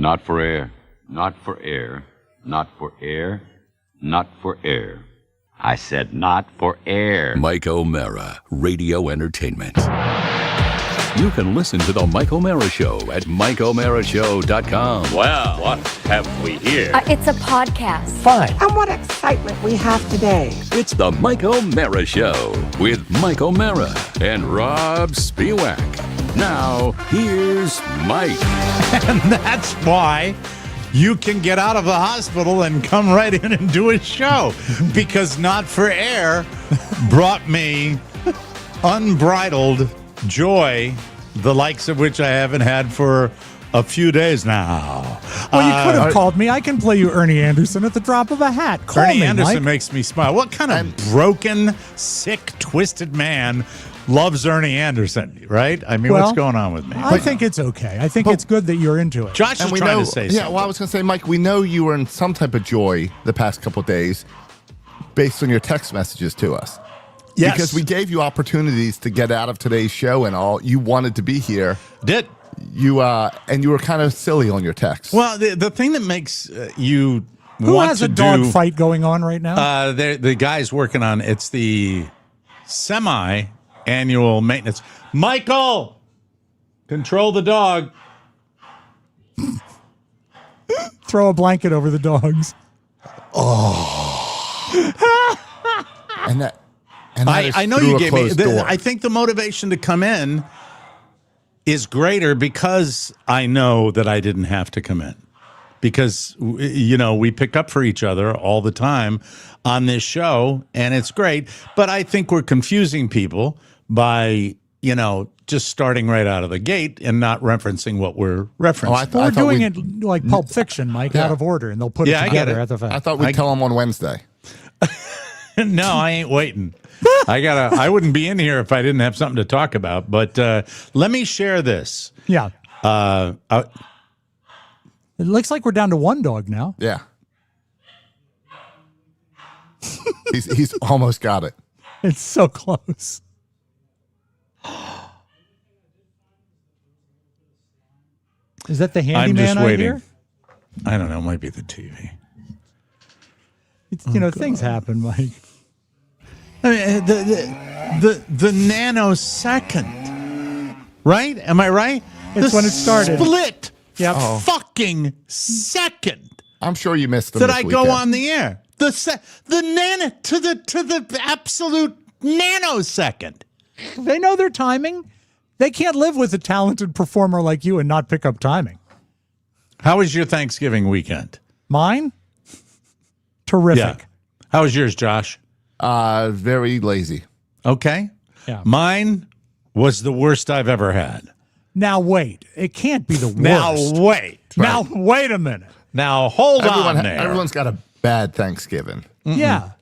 Not for air, not for air, not for air, not for air. I said not for air. Mike O'Mara, Radio Entertainment. You can listen to The Mike O'Mara Show at MikeO'MaraShow.com. Well, what have we here? It's a podcast. Fine. And what excitement we have today. It's The Mike O'Mara Show with Mike O'Mara and Rob Spiewak. Now, here's Mike. And that's why you can get out of the hospital and come right in and do a show. Because Not for Air brought me unbridled joy, the likes of which I haven't had for a few days now. Well, you could have called me. I can play you Ernie Anderson at the drop of a hat. Call Ernie me, Anderson Mike. makes me smile. What kind of broken, sick, twisted man loves Ernie Anderson, right? I mean, what's going on with me? I think it's okay. I think it's good that you're into it. Josh is trying to say something. Yeah, well, I was going to say, Mike, we know you were in some type of joy the past couple of days based on your text messages to us. Yes. Because we gave you opportunities to get out of today's show and all. You wanted to be here. Did. And you were kind of silly on your text. Well, the thing that makes you Who want has to a dog fight going on right now? The guy's working on, it's the semi-annual maintenance. Michael, control the dog. Throw a blanket over the dogs. And I know you gave me. I think the motivation to come in is greater because I know that I didn't have to come in. Because, you know, we pick up for each other all the time on this show, and it's great. But I think we're confusing people by, you know, just starting right out of the gate and not referencing what we're referencing. We're doing it like Pulp Fiction, Mike, out of order, and they'll put it together at the fact. I thought we'd tell them on Wednesday. No, I ain't waiting. I wouldn't be in here if I didn't have something to talk about. But let me share this. Yeah. It looks like we're down to one dog now. Yeah. He's almost got it. It's so close. Is that the handyman I hear? I don't know. It might be the TV. Things happen, Mike. I mean, the nanosecond, right? Am I right? It's when it started. Split fucking second. I'm sure you missed them that this I weekend. go on the air. The nano to the absolute nanosecond. They know their timing. They can't live with a talented performer like you and not pick up timing. How was your Thanksgiving weekend? Mine? Terrific. Yeah. How was yours, Josh? Very lazy. Okay. Yeah. Mine was the worst I've ever had. Now wait. It can't be the worst. Now wait. Now wait a minute. Now hold on there. Everyone's got a bad Thanksgiving. Mm-hmm. Yeah.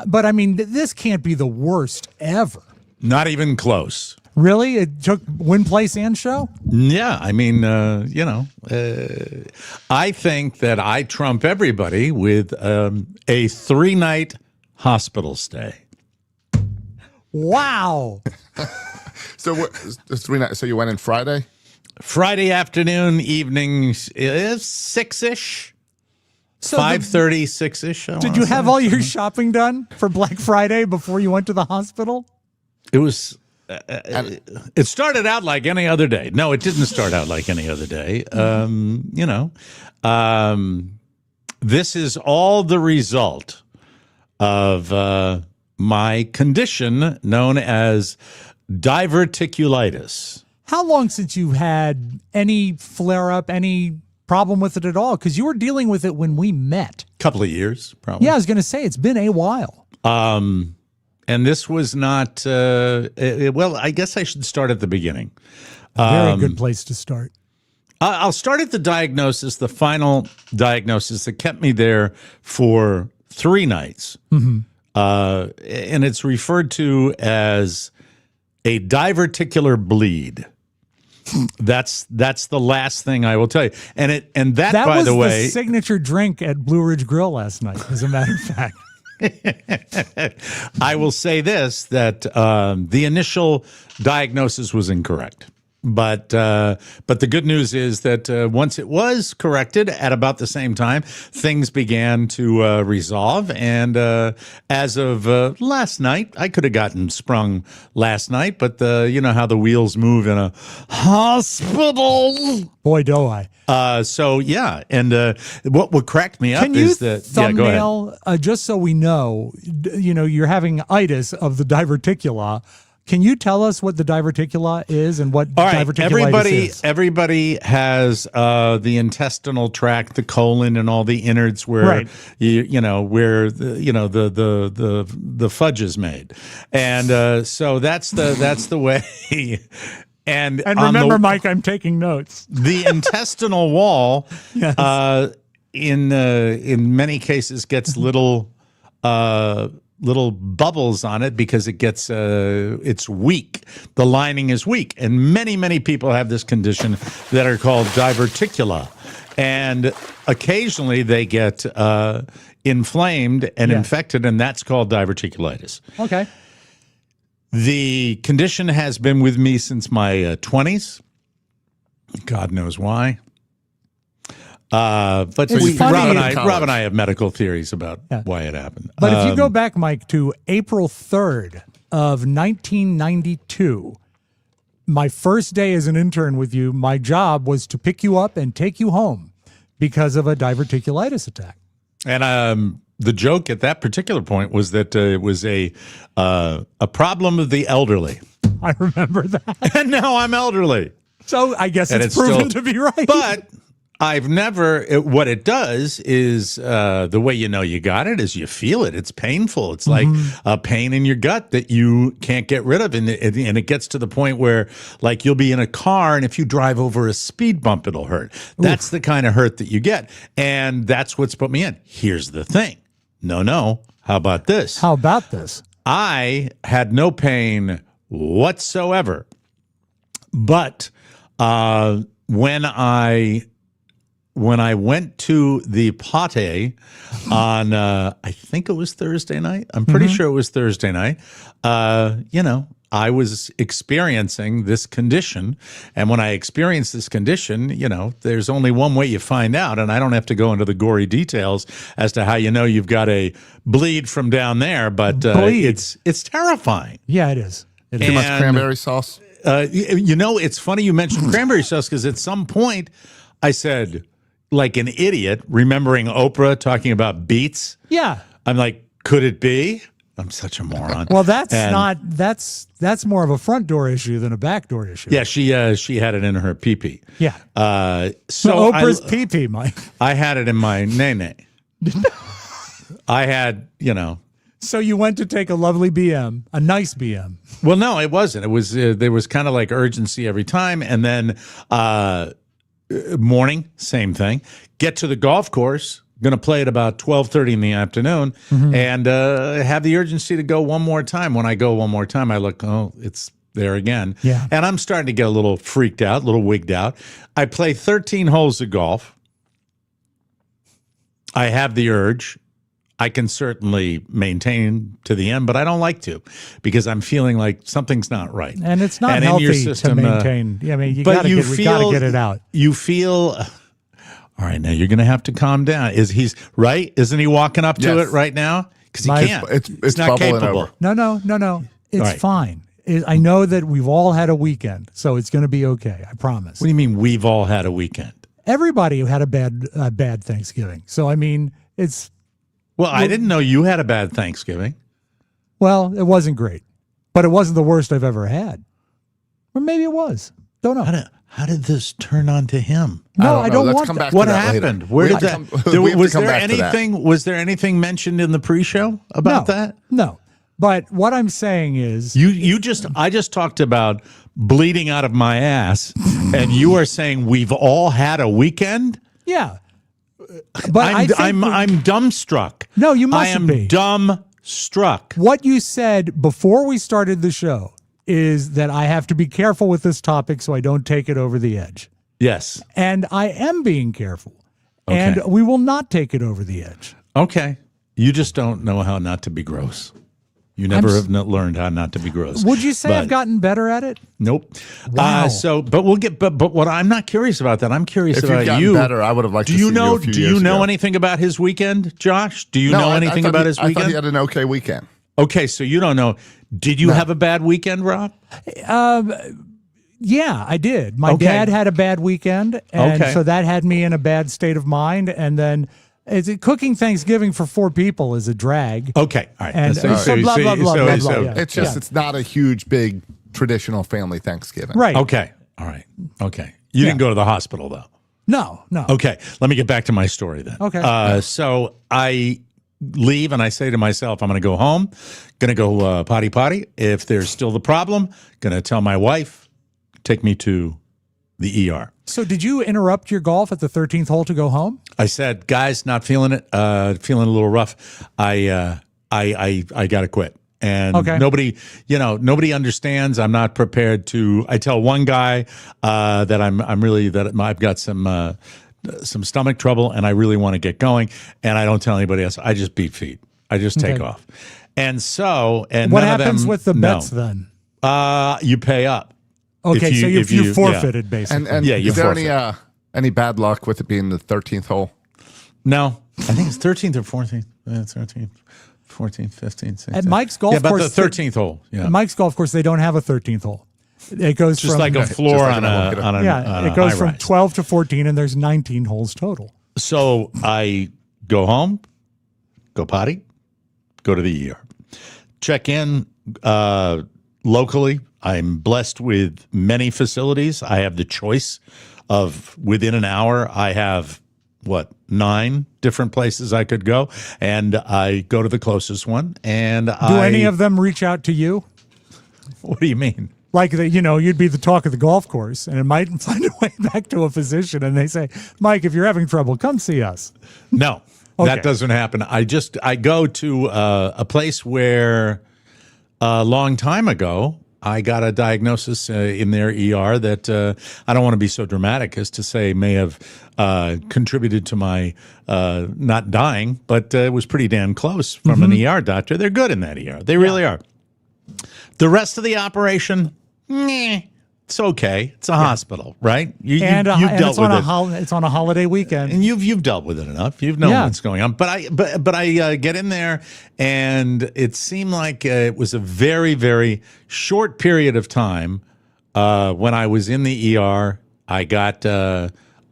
But I mean, this can't be the worst ever. Not even close. Really? It took win, place, and show? Yeah, I mean, I think that I trump everybody with a 3-night hospital stay. Wow. So you went in Friday? Friday afternoon, evening, 6-ish. So 5:30, 6-ish. Did you have all your shopping done for Black Friday before you went to the hospital? It was... it started out like any other day. No, it didn't start out like any other day. This is all the result of my condition known as diverticulitis. How long since you had any flare-up, any problem with it at all? Because you were dealing with it when we met. Couple of years, probably. Yeah, I was going to say, it's been a while. And this was not, well, I guess I should start at the beginning. Very good place to start. I'll start at the diagnosis, the final diagnosis that kept me there for 3 nights. Mm-hmm. And it's referred to as a diverticular bleed. That's the last thing I will tell you. And that by was the way, the signature drink at Blue Ridge Grill last night, as a matter of fact. I will say this, that the initial diagnosis was incorrect. But the good news is that once it was corrected at about the same time, things began to resolve. And as of last night, I could have gotten sprung last night, but you know how the wheels move in a hospital. Boy, do I. So yeah, and what cracked me up Can you is that yeah, go ahead. thumbnail, just so we know, you're having itis of the diverticula. Can you tell us what the diverticula is and what All right, diverticulitis is? everybody has the intestinal tract, the colon, and all the innards where Right. where the fudge is made, and so that's the way. And And on remember, Mike, I'm taking notes. the intestinal wall, Yes. in many cases, gets little bubbles on it because it gets it's weak. The lining is weak, and many people have this condition that are called diverticula, and occasionally they get inflamed and Yeah. infected, and that's called diverticulitis. Okay. The condition has been with me since my 20s. God knows why. But It's Rob funny- and I have medical theories about why it happened. But if you go back, Mike, to April 3rd of 1992, my first day as an intern with you, my job was to pick you up and take you home because of a diverticulitis attack. And the joke at that particular point was that it was a problem of the elderly. I remember that. And now I'm elderly. So I guess And it's it's proven still- to be right. But I've never, what it does is the way you know you got it is you feel it. It's painful. It's like a pain in your gut that you can't get rid of. And it gets to the point where, like, you'll be in a car, and if you drive over a speed bump, it'll hurt. That's the kind of hurt that you get. And that's what's put me in. Here's the thing. No. How about this? How about this? I had no pain whatsoever. But when I went to the Pate on, I think it was Thursday night. I'm pretty sure it was Thursday night. I was experiencing this condition. And when I experienced this condition, there's only one way you find out. And I don't have to go into the gory details as to how you know you've got a bleed from down there. But Bleed. it's terrifying. Yeah, it is. It is. Too much And- cranberry sauce. It's funny you mentioned cranberry sauce because at some point I said, like an idiot, remembering Oprah talking about beets. Yeah. I'm like, could it be? I'm such a moron. Well, that's And- not. That's more of a front door issue than a back door issue. Yeah, she had it in her pee-pee. Yeah. So Oprah's pee-pee, Mike. I had it in my nay-nay. I had, So you went to take a lovely BM, a nice BM. Well, no, it wasn't. It was there was kind of like urgency every time, and then morning, same thing. Get to the golf course. Going to play at about 12:30 in the afternoon, and have the urgency to go one more time. When I go one more time, I look, oh, it's there again. Yeah. And I'm starting to get a little freaked out, a little wigged out. I play 13 holes of golf. I have the urge. I can certainly maintain to the end, but I don't like to because I'm feeling like something's not right. And it's not in healthy your system, to maintain. I mean, we but gotta get it out. You feel. All right, now you're going to have to calm down. He's right? Isn't he walking up to Yes. it right now? Because he My- can't. It's He's not bubbling capable. over. No. It's right. fine. I know that we've all had a weekend, so it's going to be okay. I promise. What do you mean we've all had a weekend? Everybody had a bad Thanksgiving. So I mean, it's Well, I didn't know you had a bad Thanksgiving. well, it wasn't great, but it wasn't the worst I've ever had. Or maybe it was. Don't know. How did this turn on to him? No, I don't Let's want come that. back to What that later. happened? Where We did have that? to come- we have to Was come there back to that. anything? Was there anything mentioned in the pre-show about that? No. But what I'm saying is, I just talked about bleeding out of my ass, and you are saying we've all had a weekend. yeah. But I'm dumbstruck. No, you I mustn't am be. dumbstruck. What you said before we started the show is that I have to be careful with this topic so I don't take it over the edge. Yes. And I am being careful. Okay. And we will not take it over the edge. Okay. You just don't know how not to be gross. You never have learned how not to be gross. Would you say I've gotten better at it? Nope. Wow. But we'll get. But what I'm not curious about that. I'm curious If about you've gotten you. better, I would have liked to see you a few Do years you know ago. anything about his weekend, Josh? Do you No, know I anything thought about he- his I thought weekend? he had an okay weekend. Okay, so you don't know. Did you have a bad weekend, Rob? Yeah, I did. My Okay. dad had a bad weekend, and Okay. so that had me in a bad state of mind. And then cooking Thanksgiving for 4 people is a drag. Okay, all right. And so blah, blah, blah, blah, blah, yeah. It's just it's not a huge, big traditional family Thanksgiving. Right. Okay, all right. Okay. You didn't go to the hospital though. No. Okay, let me get back to my story then. Okay. So I leave and I say to myself, I'm going to go home, going to go potty. If there's still the problem, going to tell my wife, take me to the ER. So did you interrupt your golf at the 13th hole to go home? I said, guys, not feeling it, feeling a little rough. I got to quit. And Okay. nobody understands. I'm not prepared to. I tell one guy that I've got some stomach trouble and I really want to get going. And I don't tell anybody else. I just beat feet. I just take Okay. off. And so, and What none of happens them with the know. bets then? You pay up. Okay, If so if you forfeited basically. And Yeah, you is there forfeit. any bad luck with it being the 13th hole? No, I think it's 13th or 14th. 13th, 14th, 15th, 16th. At Mike's golf yeah, about course, the 13th hole. Yeah, At Mike's golf course, they don't have a 13th hole. It goes just from like a floor like on a a walk-it up. on a yeah, it goes from high-rise. 12 to 14, and there's 19 holes total. So I go home, go potty, go to the ER, check in locally. I'm blessed with many facilities. I have the choice of within an hour. I have 9 different places I could go, and I go to the closest one. And Do any of them reach out to you? What do you mean? Like you'd be the talk of the golf course, and it might find a way back to a physician, and they say, "Mike, if you're having trouble, come see us." No, Okay. that doesn't happen. I go to a place where a long time ago I got a diagnosis in their ER that I don't want to be so dramatic as to say may have contributed to my not dying, but it was pretty damn close from an ER doctor. They're good in that ER. They really are. The rest of the operation, it's okay. It's a hospital, right? You've And dealt it's with on it. it's on a holiday weekend. And you've dealt with it enough. You've known Yeah. what's going on. But I get in there, and it seemed like it was a very, very short period of time when I was in the ER. I got a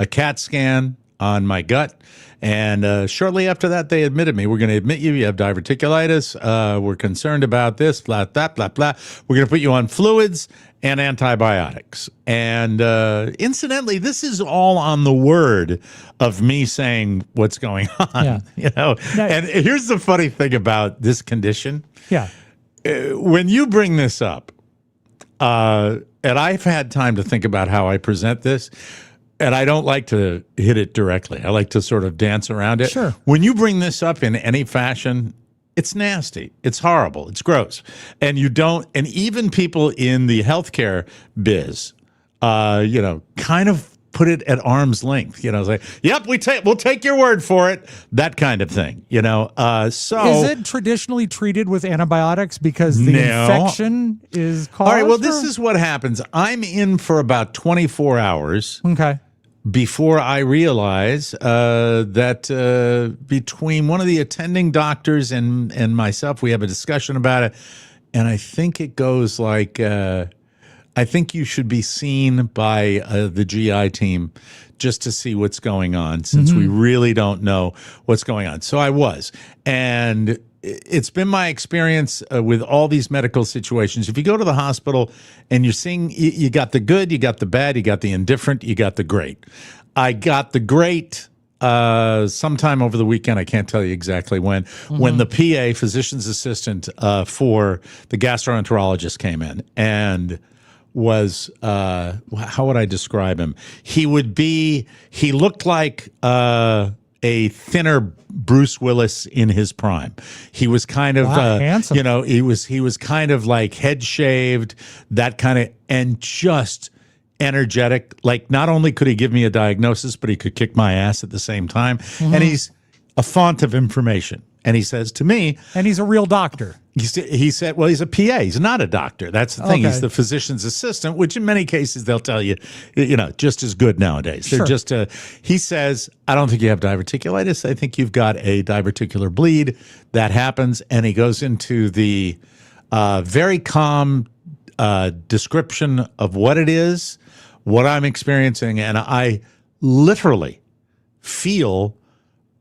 CAT scan on my gut, and shortly after that, they admitted me. We're going to admit you. You have diverticulitis. We're concerned about this. Blah blah blah blah. We're going to put you on fluids and antibiotics. And incidentally, this is all on the word of me saying what's going on. Yeah. Now, Now- and here's the funny thing about this condition. Yeah. When you bring this up, and I've had time to think about how I present this, and I don't like to hit it directly. I like to sort of dance around it. Sure. When you bring this up in any fashion, it's nasty. It's horrible. It's gross. And and even people in the healthcare biz, kind of put it at arm's length, say, yep, we'll take your word for it. That kind of thing, so. Is it traditionally treated with antibiotics because the No. infection is caused? All right, well, this is what happens. I'm in for about 24 hours okay. before I realize that between one of the attending doctors and myself, we have a discussion about it. And I think it goes like, I think you should be seen by the GI team just to see what's going on, since we really don't know what's going on. So I was. And it's been my experience with all these medical situations. If you go to the hospital and you're seeing, you got the good, you got the bad, you got the indifferent, you got the great. I got the great sometime over the weekend. I can't tell you exactly when the PA, physician's assistant for the gastroenterologist, came in and was, how would I describe him? He looked like a thinner Bruce Willis in his prime. He was kind of, handsome. he was kind of like head shaved, that kind of, and just energetic. Like, not only could he give me a diagnosis, but he could kick my ass at the same time. And he's a font of information. And he says to me, And he's a real doctor. he said, well, he's a PA. He's not a doctor. That's the thing. Okay. He's the physician's assistant, which in many cases they'll tell you, just as good nowadays. They're Sure. just, he says, I don't think you have diverticulitis. I think you've got a diverticular bleed. That happens. And he goes into the very calm description of what it is, what I'm experiencing. And I literally feel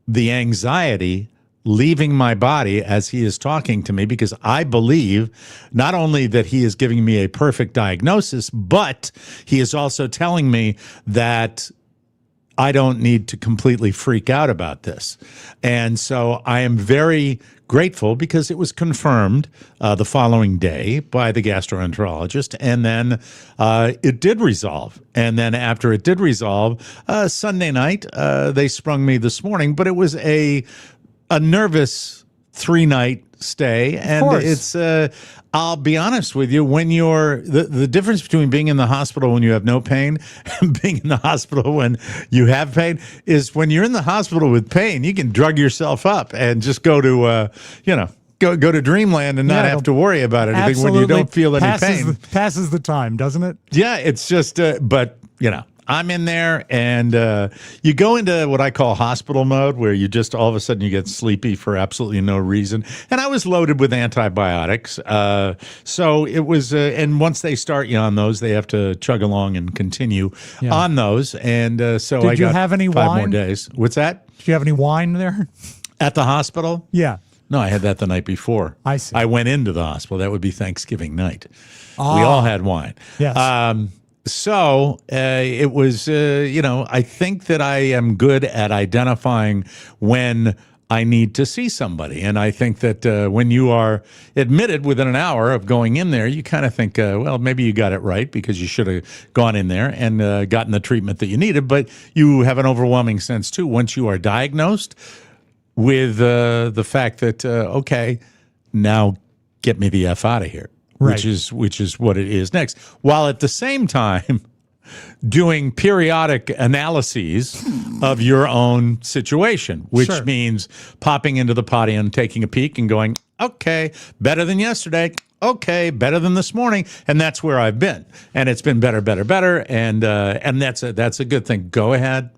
the anxiety leaving my body as he is talking to me, because I believe not only that he is giving me a perfect diagnosis, but he is also telling me that I don't need to completely freak out about this. And so I am very grateful because it was confirmed the following day by the gastroenterologist, and then it did resolve. And then after it did resolve, Sunday night, they sprung me this morning, but it was a nervous 3-night stay. And course. it's, I'll be honest with you, when you're, the difference between being in the hospital when you have no pain and being in the hospital when you have pain is when you're in the hospital with pain, you can drug yourself up and just go to, go to dreamland and not Yeah, have to worry about anything when you Absolutely don't feel any pain. Passes the time, doesn't it? Yeah, it's just, but I'm in there, and you go into what I call hospital mode, where you just all of a sudden you get sleepy for absolutely no reason. And I was loaded with antibiotics, so it was. And once they start you on those, they have to chug along and continue on those. And so Did I you got have any 5 more wine? days. What's that? Do you have any wine there? At the hospital? Yeah. No, I had that the night before. I see. I went into the hospital. That would be Thanksgiving night. We all had wine. Yes. So it was, I think that I am good at identifying when I need to see somebody. And I think that when you are admitted within an hour of going in there, you kind of think, well, maybe you got it right because you should have gone in there and gotten the treatment that you needed. But you have an overwhelming sense, too, once you are diagnosed with the fact that, okay, now get me the F out of here. Right. Which is what it is next, while at the same time doing periodic analyses of your own situation, which Sure. means popping into the potty and taking a peek and going, okay, better than yesterday. Okay, better than this morning, and that's where I've been, and it's been better, and that's a good thing. Go ahead.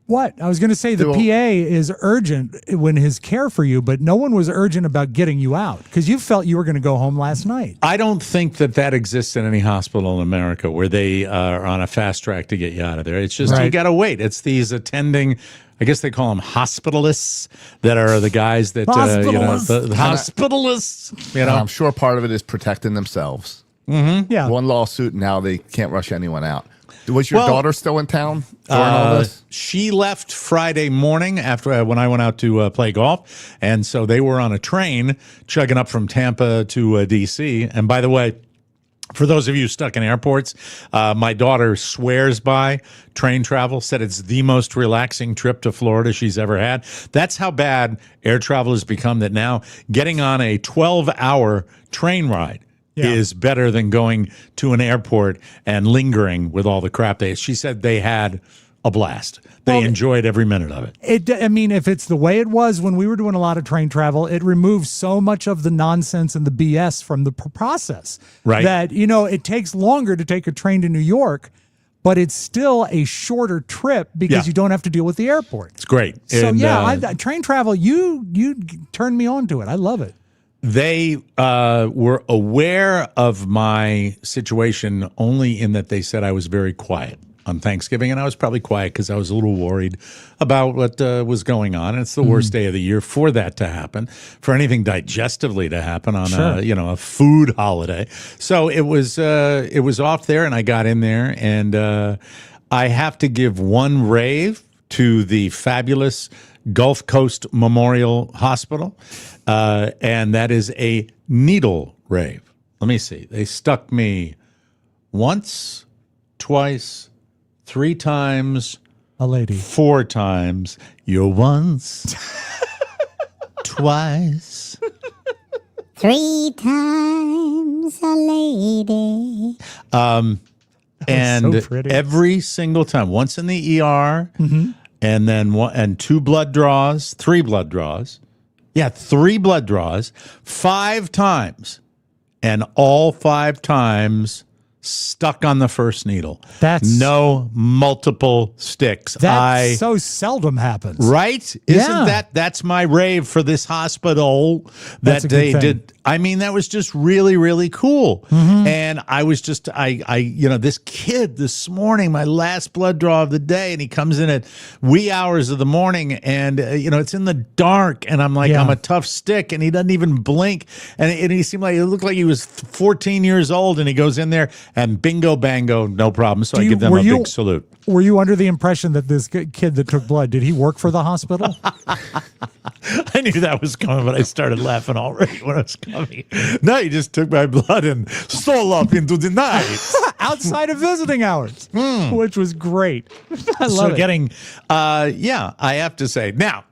What? I was going to say the Well- PA is urgent when his care for you, but no one was urgent about getting you out because you felt you were going to go home last night. I don't think that exists in any hospital in America where they are on a fast track to get you out of there. It's just you Right. got to wait. It's these attending, I guess they call them hospitalists, that are the guys that Hospitalists. the hospitalists. And I'm sure part of it is protecting themselves. Yeah. One lawsuit, now they can't rush anyone out. Was your Well, daughter still in town during all this? She left Friday morning after when I went out to play golf, and so they were on a train chugging up from Tampa to D.C. And by the way, for those of you stuck in airports, my daughter swears by train travel, said it's the most relaxing trip to Florida she's ever had. That's how bad air travel has become, that now getting on a 12-hour train ride is better than going to an airport and lingering with all the crap. She said they had a blast. They enjoyed every minute of it. I mean, if it's the way it was when we were doing a lot of train travel, it removes so much of the nonsense and the BS from the process. Right. That, it takes longer to take a train to New York, but it's still a shorter trip because you don't have to deal with the airport. It's great. So, And, train travel, you turned me on to it. I love it. They were aware of my situation only in that they said I was very quiet on Thanksgiving, and I was probably quiet because I was a little worried about what was going on. And it's the worst day of the year for that to happen, for anything digestively to happen on a food holiday. So it was off there, and I got in there, and I have to give one rave to the fabulous Gulf Coast Memorial Hospital, and that is a needle rave. Let me see. They stuck me once, twice, 3 times, A lady. 4 times. You're once, twice. 3 times a lady. And so pretty. every single time, once in the ER, and then 2 blood draws, 3 blood draws. Yeah, 3 blood draws, 5 times, and all 5 times stuck on the first needle. That's no multiple sticks. That so seldom happens. Right? Isn't that's my rave for this hospital that they did. I mean, that was just really, really cool. And I was just, this kid this morning, my last blood draw of the day, and he comes in at wee hours of the morning, and, it's in the dark, and I'm like, I'm a tough stick, and he doesn't even blink. And he seemed like, it looked like he was 14 years old, and he goes in there, and bingo, bango, no problem. So I give them a big salute. Were you under the impression that this kid that took blood, did he work for the hospital? I knew that was coming, but I started laughing already when it was coming. No, he just took my blood and stole off into the night. Outside of visiting hours, which was great. I love it. I have to say. Now.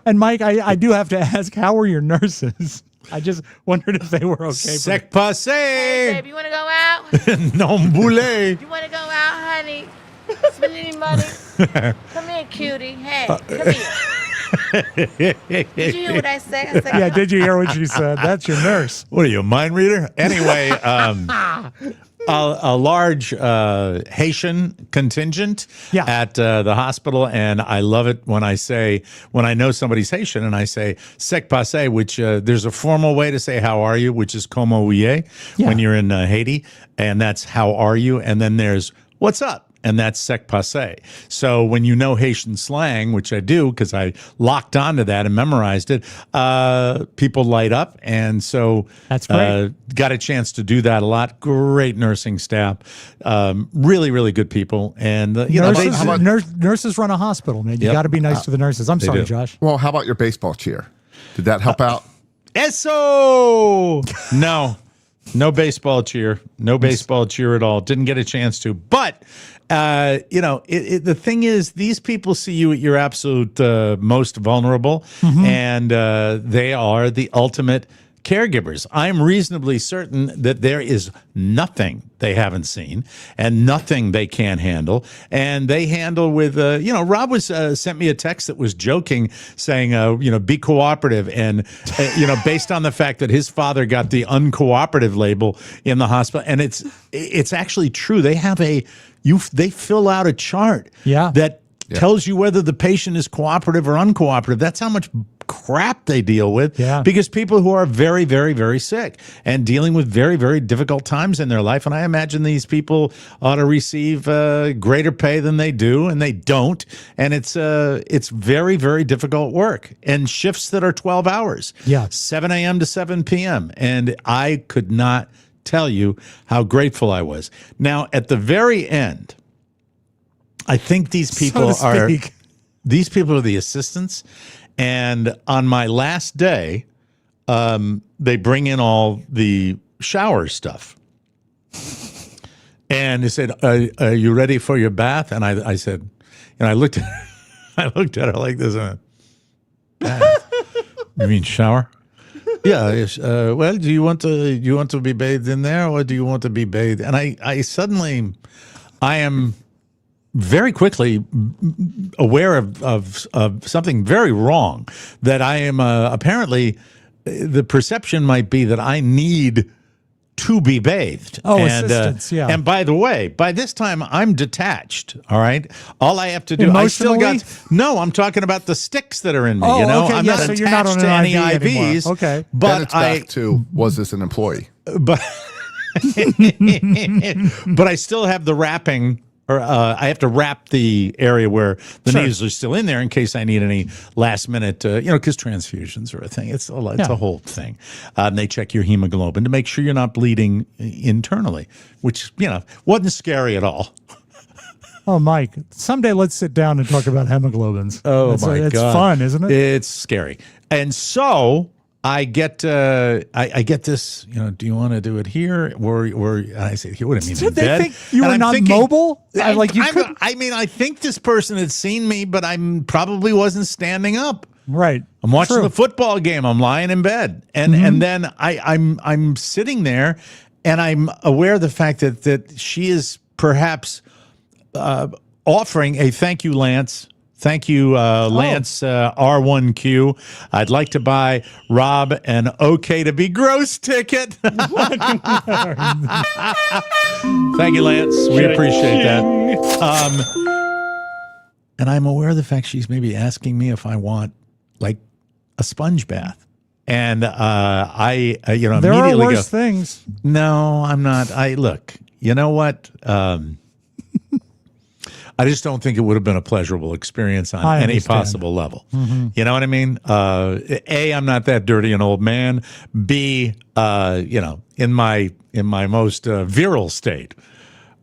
And Mike, I do have to ask, how were your nurses? I just wondered if they were okay. Sec passé. Hey, babe, you want to go out? Non boule. You want to go out, honey? Spend any money? Come here, cutie. Hey, come here. Did you hear what I said? Yeah, did you hear what she said? That's your nurse. What are you, a mind reader? Anyway, a large Haitian contingent at the hospital, and I love it when I know somebody's Haitian and I say "sec passé," which there's a formal way to say "how are you," which is "comment vous when you're in Haiti, and that's "how are you," and then there's "what's up." And that's sec passé. So when you know Haitian slang, which I do because I locked onto that and memorized it, people light up. And so that's great. Got a chance to do that a lot. Great nursing staff. Really, really good people. And, nurses run a hospital, man. You got to be nice to the nurses. I'm sorry, Josh. Well, how about your baseball cheer? Did that help out? Eso! No baseball cheer. No baseball cheer at all. Didn't get a chance to. But, the thing is, these people see you at your absolute most vulnerable, and they are the ultimate caregivers. I'm reasonably certain that there is nothing they haven't seen and nothing they can't handle. And they handle with, Rob sent me a text that was joking, saying, be cooperative. And, based on the fact that his father got the uncooperative label in the hospital. And it's actually true. They have they fill out a chart that tells you whether the patient is cooperative or uncooperative. That's how much crap they deal with because people who are very, very, very sick and dealing with very, very difficult times in their life. And I imagine these people ought to receive greater pay than they do, and they don't. And it's very, very difficult work and shifts that are 12 hours, 7 a.m. to 7 p.m. And I could not tell you how grateful I was. Now, at the very end, I think these people are the assistants. And on my last day, they bring in all the shower stuff. And they said, are you ready for your bath? And I said, and I looked at her like this. Bath? You mean shower? Yeah. Well, do you want to be bathed in there, or do you want to be bathed? And I am very quickly aware of something very wrong, that I am apparently the perception might be that I need to be bathed. Assistance, And by the way, by this time I'm detached. All right, all I have to do. I'm talking about the sticks that are in me. Okay. I'm not so attached you're not on to any IV IVs. anymore. Okay, but then it's back to, was this an employee? But but I still have the wrapping. Or I have to wrap the area where the needles are still in there in case I need any last minute, because transfusions are a thing. It's a whole thing. And they check your hemoglobin to make sure you're not bleeding internally, which, wasn't scary at all. Oh, Mike, someday let's sit down and talk about hemoglobins. Oh, my God. It's fun, isn't it? It's scary. And so I get I get this, do you want to do it here? Or and I say, what do you mean? Did they think you were not mobile? I think this person had seen me, but I probably wasn't standing up. Right. I'm watching the football game. I'm lying in bed. And then I'm sitting there, and I'm aware of the fact that she is perhaps offering a thank you, Lance. Thank you, Lance R1Q. I'd like to buy Rob an OK to be gross ticket. Thank you, Lance. We appreciate that. And I'm aware of the fact she's maybe asking me if I want like a sponge bath. And I there immediately are worse go, things. no, I'm not. Look, you know what? I just don't think it would have been a pleasurable experience on any possible level. You know what I mean? A, I'm not that dirty an old man. B, in my most virile state,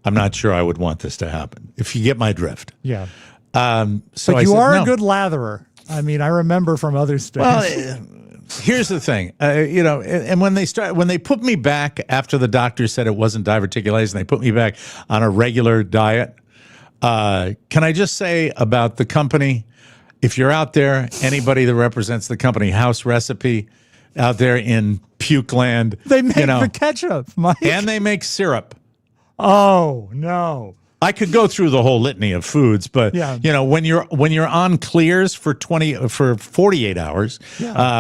I'm not sure I would want this to happen. If you get my drift. Yeah. So But I you said, are no. a good latherer. I mean, I remember from other states. Well, here's the thing, and when they put me back after the doctor said it wasn't diverticulitis, and they put me back on a regular diet. Can I just say about the company, if you're out there, anybody that represents the company, House Recipe, out there in Puke Land, they make the ketchup, Mike. and they make syrup. Oh, no. I could go through the whole litany of foods, but Yeah. when you're on clears for 48 hours,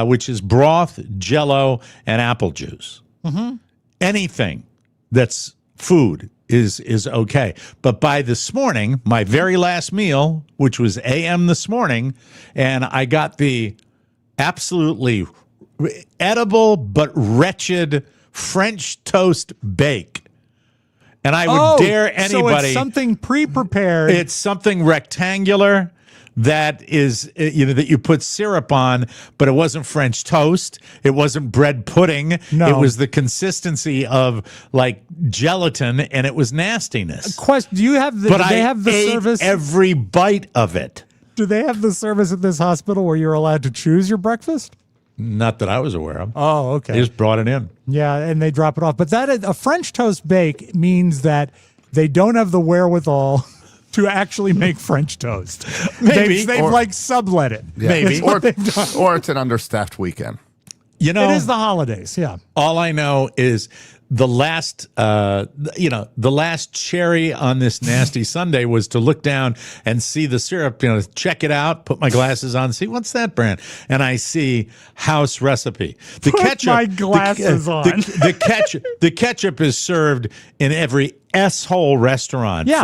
which is broth, Jello, and apple juice, anything that's food is okay. But by this morning, my very last meal, which was AM this morning, and I got the absolutely edible but wretched French toast bake. And I would dare anybody. So it's something pre-prepared. It's something rectangular that is, that you put syrup on, but it wasn't French toast. It wasn't bread pudding. No. It was the consistency of like gelatin, and it was nastiness. Question: do you have the? But do they I have the ate service? every bite of it. Do they have the service at this hospital where you're allowed to choose your breakfast? Not that I was aware of. Oh, okay. They just brought it in. Yeah, and they drop it off. But that is, a French toast bake means that they don't have the wherewithal to actually make French toast. Maybe. They've like sublet it. Yeah. Maybe. Or it's an understaffed weekend. You know, It is the holidays, yeah. all I know is the last, the last cherry on this nasty Sunday was to look down and see the syrup, check it out, put my glasses on, see what's that brand, and I see House Recipe. The Put ketchup, my glasses on. The ketchup is served in every S-hole restaurant Yeah.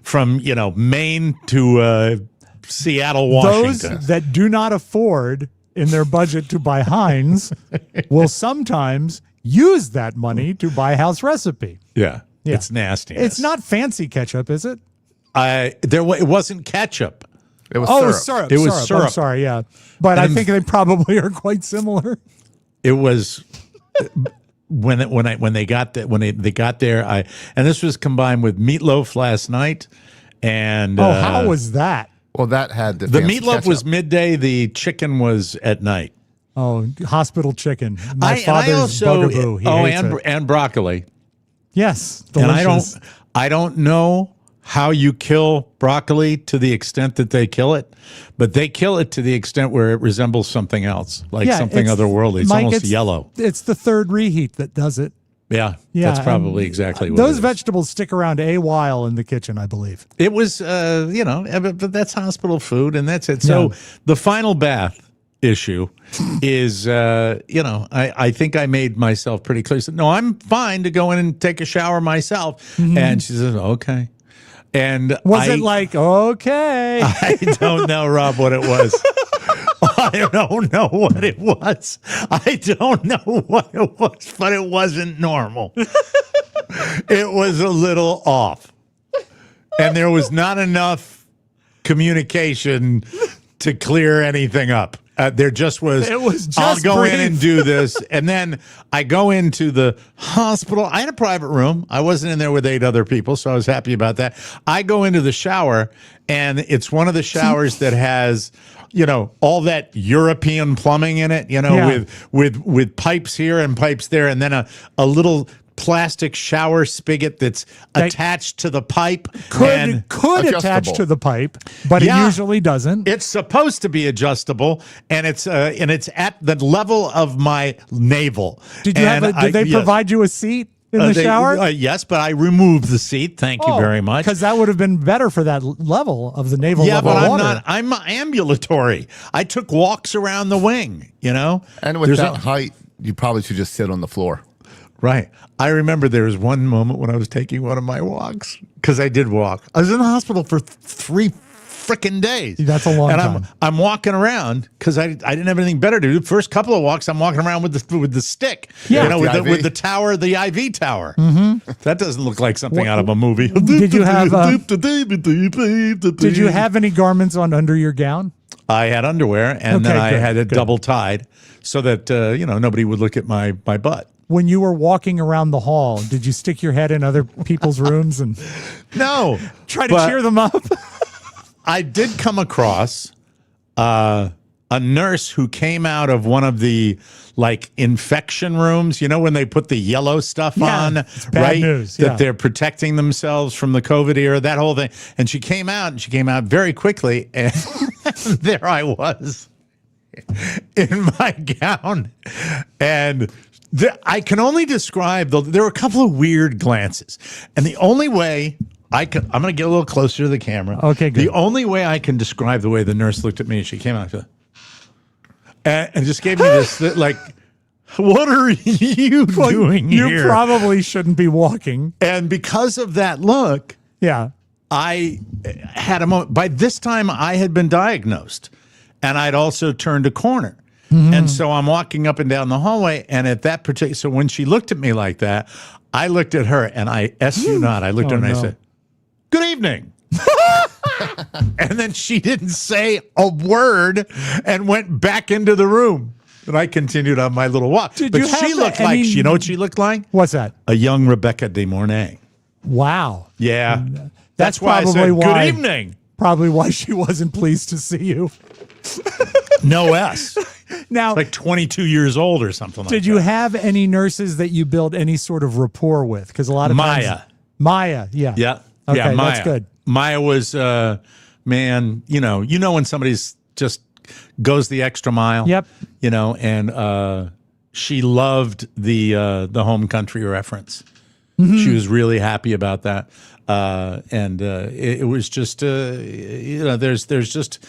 from Maine to Seattle, Washington. Those that do not afford in their budget to buy Heinz will sometimes use that money to buy House Recipe. Yeah. Yeah. It's nasty. It's not fancy ketchup, is it? It wasn't ketchup. It was Oh, syrup. it was syrup. It was I'm syrup. sorry, yeah. But I think they probably are quite similar. It was when they got there, and this was combined with meatloaf last night, and How was that? Well, that had the the fancy meatloaf was ketchup. midday, the chicken was at night. Oh, hospital chicken. My I father's also bugaboo. He hates it. and broccoli. Yes, And delicious. I don't know how you kill broccoli to the extent that they kill it, but they kill it to the extent where it resembles something else, like something it's- otherworldly. It's Mike, almost yellow. It's the third reheat that does it. Yeah, Yeah, that's probably exactly what those it is. vegetables stick around a while in the kitchen, I believe. It was, but that's hospital food, and that's it. So Yeah. the final bath issue is, I think I made myself pretty clear. So, no, I'm fine to go in and take a shower myself. And she says, okay. And Was it like, okay? I don't know, Rob, what it was. I don't know what it was. I don't know what it was, but it wasn't normal. It was a little off. And there was not enough communication to clear anything up. There just was, It was I'll just go in brief. and do this. And then I go into the hospital. I had a private room. I wasn't in there with 8 other people, so I was happy about that. I go into the shower, and it's one of the showers that has, all that European plumbing in it, Yeah. with pipes here and pipes there, and then a little plastic shower spigot that's attached to the pipe. Could and attach Adjustable. to the pipe, but Yeah. it usually doesn't. it's supposed to be adjustable, and it's at the level of my navel. Did you And did they yeah. provide you a seat? in the shower? Yes, but I removed the seat. Thank you very much. Because that would have been better for that level of the naval level but water. I'm ambulatory. I took walks around the wing, And with that height, you probably should just sit on the floor. Right. I remember there was one moment when I was taking one of my walks, because I did walk. I was in the hospital for 3 freaking days. That's a long and time. I'm walking around because I didn't have anything better to do. First couple of walks, I'm walking around with the stick. Yeah. With the tower, the IV tower. Mm-hmm. That doesn't look like something out of a movie. Did you have any garments on under your gown? I had underwear, and then I had it double tied so that nobody would look at my butt. When you were walking around the hall, did you stick your head in other people's rooms and try to cheer them up? I did come across a nurse who came out of one of the infection rooms, when they put the yellow stuff on, it's bad right? news, that they're protecting themselves from the COVID era, that whole thing. And she came out very quickly, and there I was in my gown. And I can only describe, there were a couple of weird glances. And the only way I'm going to get a little closer to the camera. Okay, good. The only way I can describe the way the nurse looked at me, she came out and just gave me this, what are you doing here? You probably shouldn't be walking. And because of that look, I had a moment. By this time, I had been diagnosed, and I'd also turned a corner. Mm-hmm. And so I'm walking up and down the hallway, and at that particular, so when she looked at me like that, I looked at her, and I looked at her and I said, "Good evening." And then she didn't say a word and went back into the room. And I continued on my little walk. She looked like, you know what she looked like? What's that? A young Rebecca De Mornay. Wow. Yeah. That's why probably I said, why. "Good evening." Probably why she wasn't pleased to see you. No S. Now, 22 years old or something like that. Did you have any nurses that you built any sort of rapport with? Because a lot of times, Maya, yeah. Yeah. Okay, yeah, Maya. that's good. Maya was, man, you know when somebody's just goes the extra mile. Yep. And she loved the home country reference. Mm-hmm. She was really happy about that. And it was just, there's just,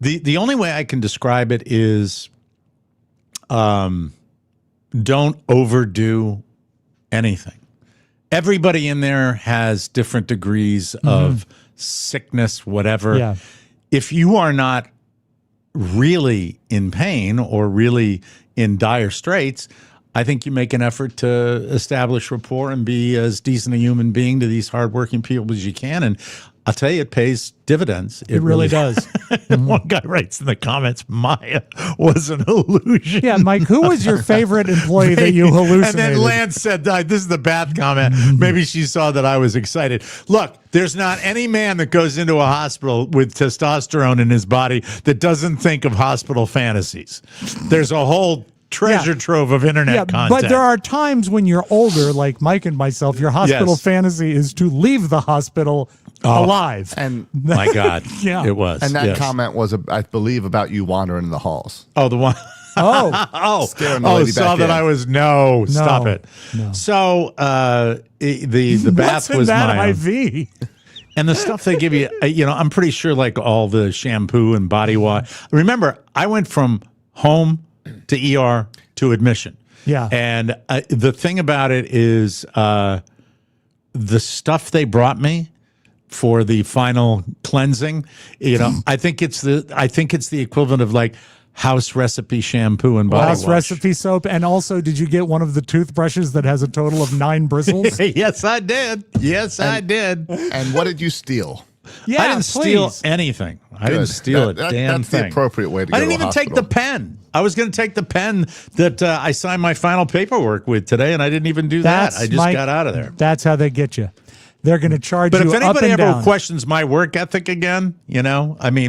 the only way I can describe it is don't overdo anything. Everybody in there has different degrees of sickness, whatever. Yeah. If you are not really in pain or really in dire straits, I think you make an effort to establish rapport and be as decent a human being to these hardworking people as you can. And I'll tell you, it pays dividends. It really does. One guy writes in the comments, Maya was an illusion. Yeah, Mike, who was your favorite employee that you hallucinated? And then Lance said, this is the bad comment. Maybe she saw that I was excited. Look, there's not any man that goes into a hospital with testosterone in his body that doesn't think of hospital fantasies. There's a whole treasure trove of internet content. But there are times when you're older, like Mike and myself, your hospital fantasy is to leave the hospital alive. And my God, it was. And that comment was, I believe, about you wandering in the halls. Oh, the one. Scaring the lady saw back that in. I was stop it. No. So the bath was that my IV. And the stuff they give you, I'm pretty sure like all the shampoo and body wash. Remember, I went from home to ER to admission. Yeah. And the thing about it is the stuff they brought me for the final cleansing, I think it's the equivalent of like house recipe shampoo and body wash. House recipe soap. And also, did you get one of the toothbrushes that has a total of 9 bristles? Yes, I did. I did. And what did you steal? Yeah, I didn't steal anything. I didn't steal That's thing. the appropriate way to go I didn't to a even take hospital. the pen. I was going to take the pen that I signed my final paperwork with today, and I didn't even do that. I just got out of there. That's how they get you. They're going to charge But you if up anybody and ever down. questions my work ethic again,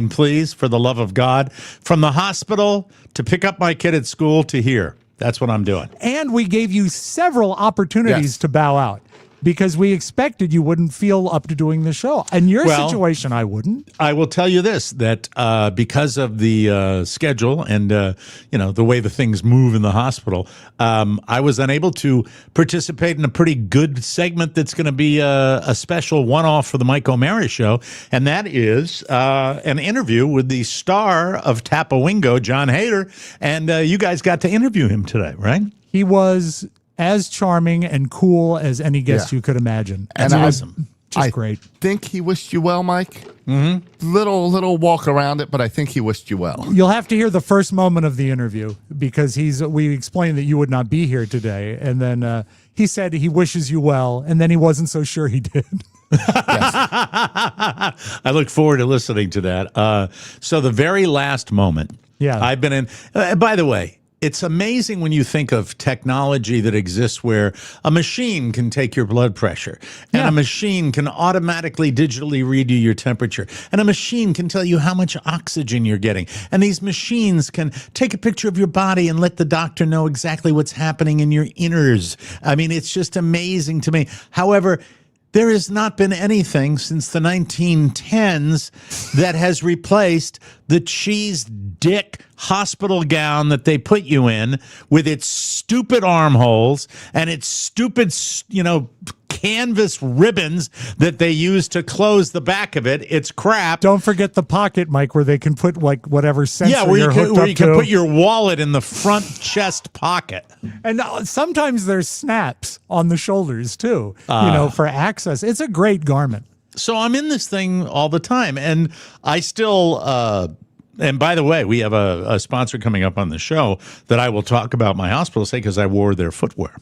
please, for the love of God, from the hospital to pick up my kid at school to here, that's what I'm doing. And we gave you several opportunities to bow out. because we expected you wouldn't feel up to doing the show. In your Well, situation, I wouldn't. I will tell you this, that because of the schedule and, the way the things move in the hospital, I was unable to participate in a pretty good segment that's going to be a special one-off for the Mike O'Mara Show, and that is an interview with the star of Tapawingo, John Hader, and you guys got to interview him today, right? He was as charming and cool as any guest you could imagine. That's awesome. Just great. Think he wished you well, Mike. Mm-hmm. Little walk around it, but I think he wished you well. You'll have to hear the first moment of the interview because we explained that you would not be here today, and then he said he wishes you well, and then he wasn't so sure he did. I look forward to listening to that. So the very last moment, I've been in. By the way, it's amazing when you think of technology that exists where a machine can take your blood pressure and a machine can automatically digitally read you your temperature and a machine can tell you how much oxygen you're getting. And these machines can take a picture of your body and let the doctor know exactly what's happening in your innards. I mean, it's just amazing to me. However, there has not been anything since the 1910s that has replaced the cheese dick hospital gown that they put you in with its stupid armholes and its stupid, canvas ribbons that they use to close the back of it. It's crap. Don't forget the pocket, Mike, where they can put like whatever sensor where you're hooked where up you can to. put your wallet in the front chest pocket. And sometimes there's snaps on the shoulders too, for access. It's a great garment. So I'm in this thing all the time, and I still. And by the way, we have a sponsor coming up on the show that I will talk about my hospital stay because I wore their footwear.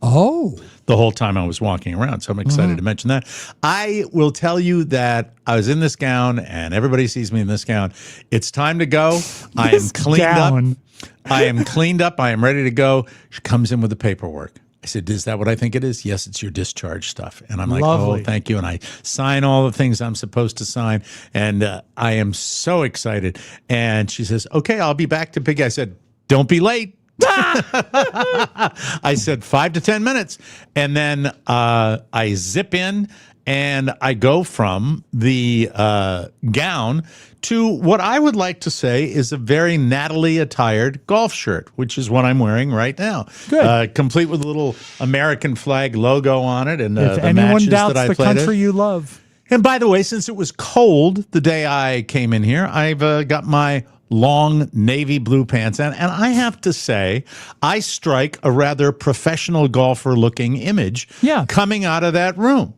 Oh. The whole time I was walking around. So I'm excited to mention that. I will tell you that I was in this gown and everybody sees me in this gown. It's time to go. I am cleaned up. I am cleaned up. I am ready to go. She comes in with the paperwork. I said, is that what I think it is? Yes, it's your discharge stuff. And I'm like, Lovely. oh, thank you. And I sign all the things I'm supposed to sign. And I am so excited. And she says, okay, I'll be back to pick you. I said, don't be late. I said 5 to 10 minutes. And then I zip in and I go from the gown to what I would like to say is a very Natalie attired golf shirt, which is what I'm wearing right now. Good. Complete with a little American flag logo on it and If the anyone matches doubts that I the played country in. you love. And by the way, since it was cold the day I came in here, I've got my long navy blue pants on. And I have to say, I strike a rather professional golfer looking image coming out of that room.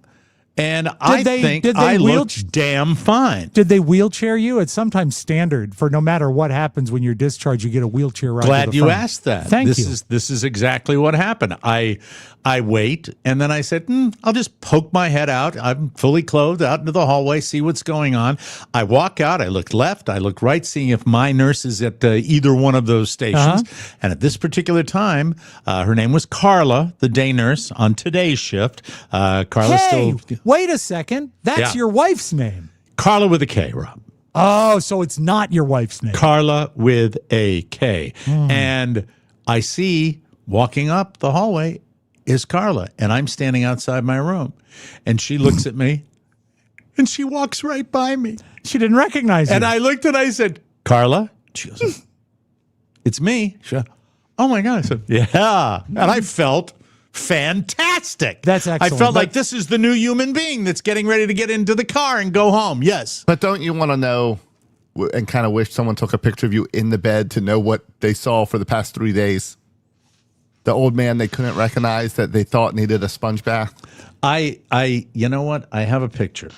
And I think I looked damn fine. Did they wheelchair you? It's sometimes standard for no matter what happens when you're discharged, you get a wheelchair ride. Glad to the you front. asked that. Thank you. This is exactly what happened. I wait, and then I said, I'll just poke my head out. I'm fully clothed out into the hallway, see what's going on. I walk out. I look left. I look right, seeing if my nurse is at either one of those stations. And at this particular time, her name was Carla, the day nurse on today's shift. Carla's still. Wait a second. That's your wife's name. Carla with a K, Rob. Oh, so it's not your wife's name. Carla with a K. And I see walking up the hallway is Carla, and I'm standing outside my room. And she looks at me, and she walks right by me. She didn't recognize you. And I looked and I said, Carla? She goes, it's me. She goes, oh, my God. I said, yeah. And I felt fantastic. That's excellent. I felt like this is the new human being that's getting ready to get into the car and go home. Yes. But don't you want to know and kind of wish someone took a picture of you in the bed to know what they saw for the past 3 days? The old man they couldn't recognize that they thought needed a sponge bath. You know what? I have a picture.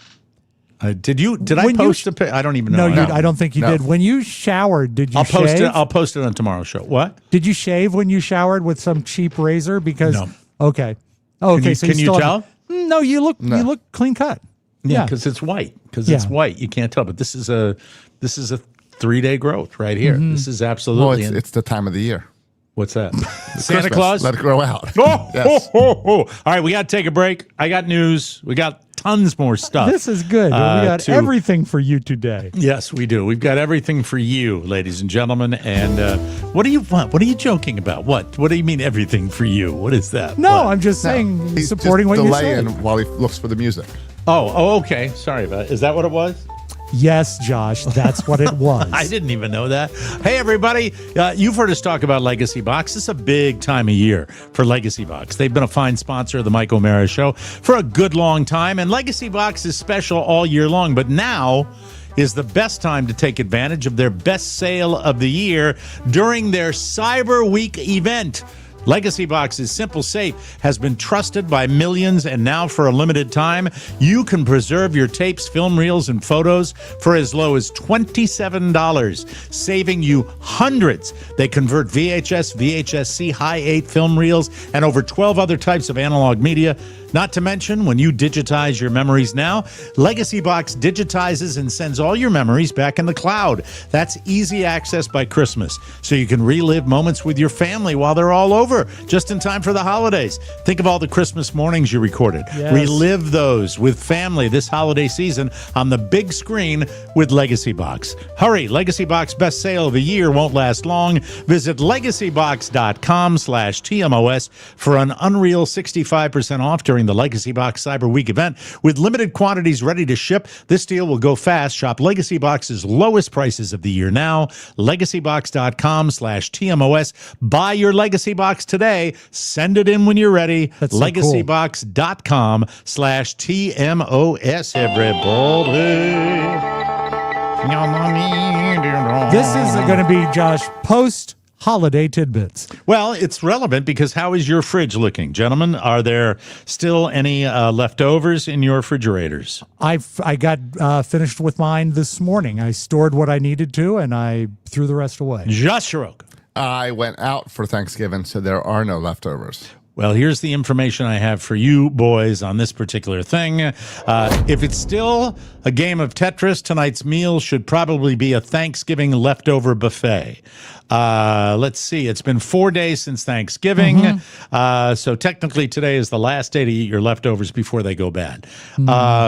Did I post a picture? I don't even know. No, I don't think you did. When you showered, did you shave? I'll post it on tomorrow's show. What? Did you shave when you showered with some cheap razor? Because no. Okay. Oh, okay. Can you tell? No, you look clean cut. Yeah, because it's white. It's white. You can't tell. But this is a 3-day growth right here. This is absolutely. Well, it's the time of the year. What's that? Santa Christmas. Claus? Let it grow out. Oh, Yes. All right, we got to take a break. I got news. We got tons more stuff. This is good. We got everything for you today. Yes, we do. We've got everything for you, ladies and gentlemen. And what do you want? What are you joking about? What do you mean everything for you? What is that? No, What? I'm just saying, He's supporting just what you delaying said. while he looks for the music. Oh, okay. Sorry about it. Is that what it was? Yes, Josh, that's what it was. I didn't even know that. Hey, everybody. You've heard us talk about Legacy Box. It's a big time of year for Legacy Box. They've been a fine sponsor of the Mike O'Mara Show for a good long time. And Legacy Box is special all year long. But now is the best time to take advantage of their best sale of the year during their Cyber Week event. Legacy Box's Simple Safe has been trusted by millions, and now for a limited time, you can preserve your tapes, film reels, and photos for as low as $27, saving you hundreds. They convert VHS, VHS-C, Hi-8 film reels, and over 12 other types of analog media. Not to mention, when you digitize your memories now, Legacy Box digitizes and sends all your memories back in the cloud. That's easy access by Christmas, so you can relive moments with your family while they're all over, just in time for the holidays. Think of all the Christmas mornings you recorded. Yes. Relive those with family this holiday season on the big screen with Legacy Box. Hurry, Legacy Box best sale of the year won't last long. Visit legacybox.com/TMOS for an unreal 65% off during the Legacy Box Cyber Week event. With limited quantities ready to ship, this deal will go fast. Shop Legacy Box's lowest prices of the year now. Legacybox.com/TMOS. Buy your Legacy Box today. Send it in when you're ready. That's so cool. Legacybox.com/TMOS, everybody. This is going to be, Josh, post-holiday tidbits. Well, it's relevant because how is your fridge looking? Gentlemen, are there still any leftovers in your refrigerators? I got finished with mine this morning. I stored what I needed to, and I threw the rest away. Josh Soroka. I went out for Thanksgiving, so there are no leftovers. Well, here's the information I have for you boys on this particular thing. If it's still a game of Tetris, tonight's meal should probably be a Thanksgiving leftover buffet. Let's see. It's been 4 days since Thanksgiving. So technically today is the last day to eat your leftovers before they go bad.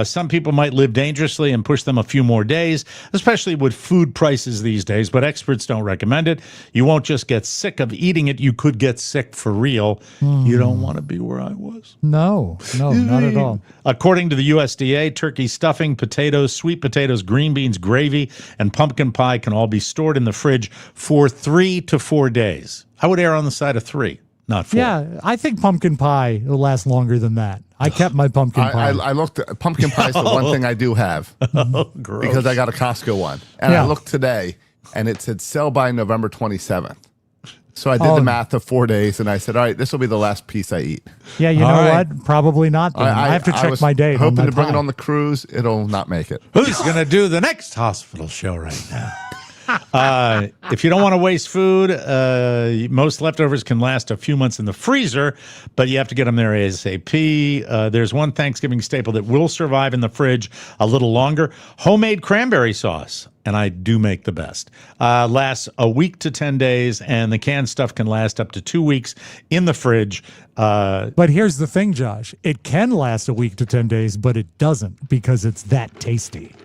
Some people might live dangerously and push them a few more days, especially with food prices these days, but experts don't recommend it. You won't just get sick of eating it. You could get sick for real. You don't want to be where I was. No, not at all. According to the USDA, turkey stuffing, potatoes, sweet potatoes, green beans, gravy, and pumpkin pie can all be stored in the fridge for 3 to 4 days. I would err on the side of 3, not 4. Yeah, I think pumpkin pie will last longer than that. I kept my pumpkin pie. I looked at pumpkin pie is the one thing I do have Gross. because I got a Costco one. And Yeah. I looked today and it said sell by November 27th. So I did the math of 4 days and I said, all right, this will be the last piece I eat. Yeah, you know All right. what? Probably not then. I have to check was my date. hoping on to my bring it pie. on the cruise. It'll not make it. Who's going to do the next hospital show right now? If you don't want to waste food, most leftovers can last a few months in the freezer, but you have to get them there ASAP. There's one Thanksgiving staple that will survive in the fridge a little longer: homemade cranberry sauce. And I do make the best. Lasts a week to 10 days, and the canned stuff can last up to 2 weeks in the fridge. But here's the thing, Josh. It can last a week to 10 days, but it doesn't because it's that tasty.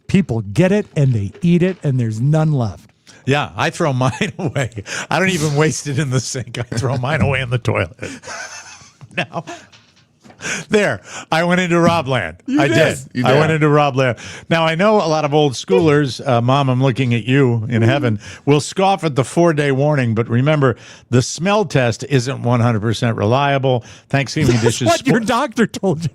People get it and they eat it, and there's none left. Yeah, I throw mine away. I don't even waste it in the sink. I throw mine away in the toilet. Now, there, I went into Robland. I did. You I did. went into Robland. Now, I know a lot of old schoolers, Mom, I'm looking at you in heaven, will scoff at the 4-day warning, but remember, the smell test isn't 100% reliable. Thanksgiving dishes. What your doctor told you.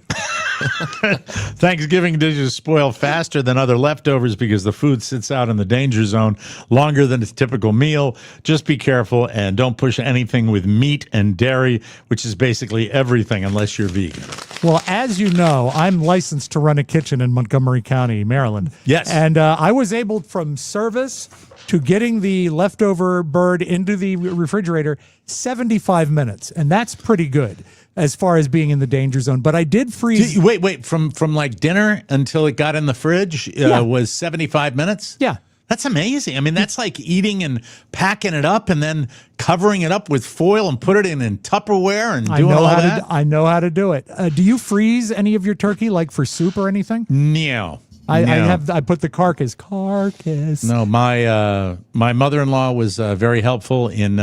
Thanksgiving dishes spoil faster than other leftovers because the food sits out in the danger zone longer than a typical meal. Just be careful and don't push anything with meat and dairy, which is basically everything unless you're vegan. Well, as you know, I'm licensed to run a kitchen in Montgomery County, Maryland. Yes. And I was able, from service to getting the leftover bird into the refrigerator, 75 minutes. And that's pretty good as far as being in the danger zone. But I did freeze. Wait, from like dinner until it got in the fridge Yeah. was 75 minutes? Yeah. That's amazing. I mean, that's like eating and packing it up and then covering it up with foil and put it in Tupperware and doing all that. I know how to do it. Do you freeze any of your turkey, like for soup or anything? No. I put the carcass. No, my mother-in-law was very helpful in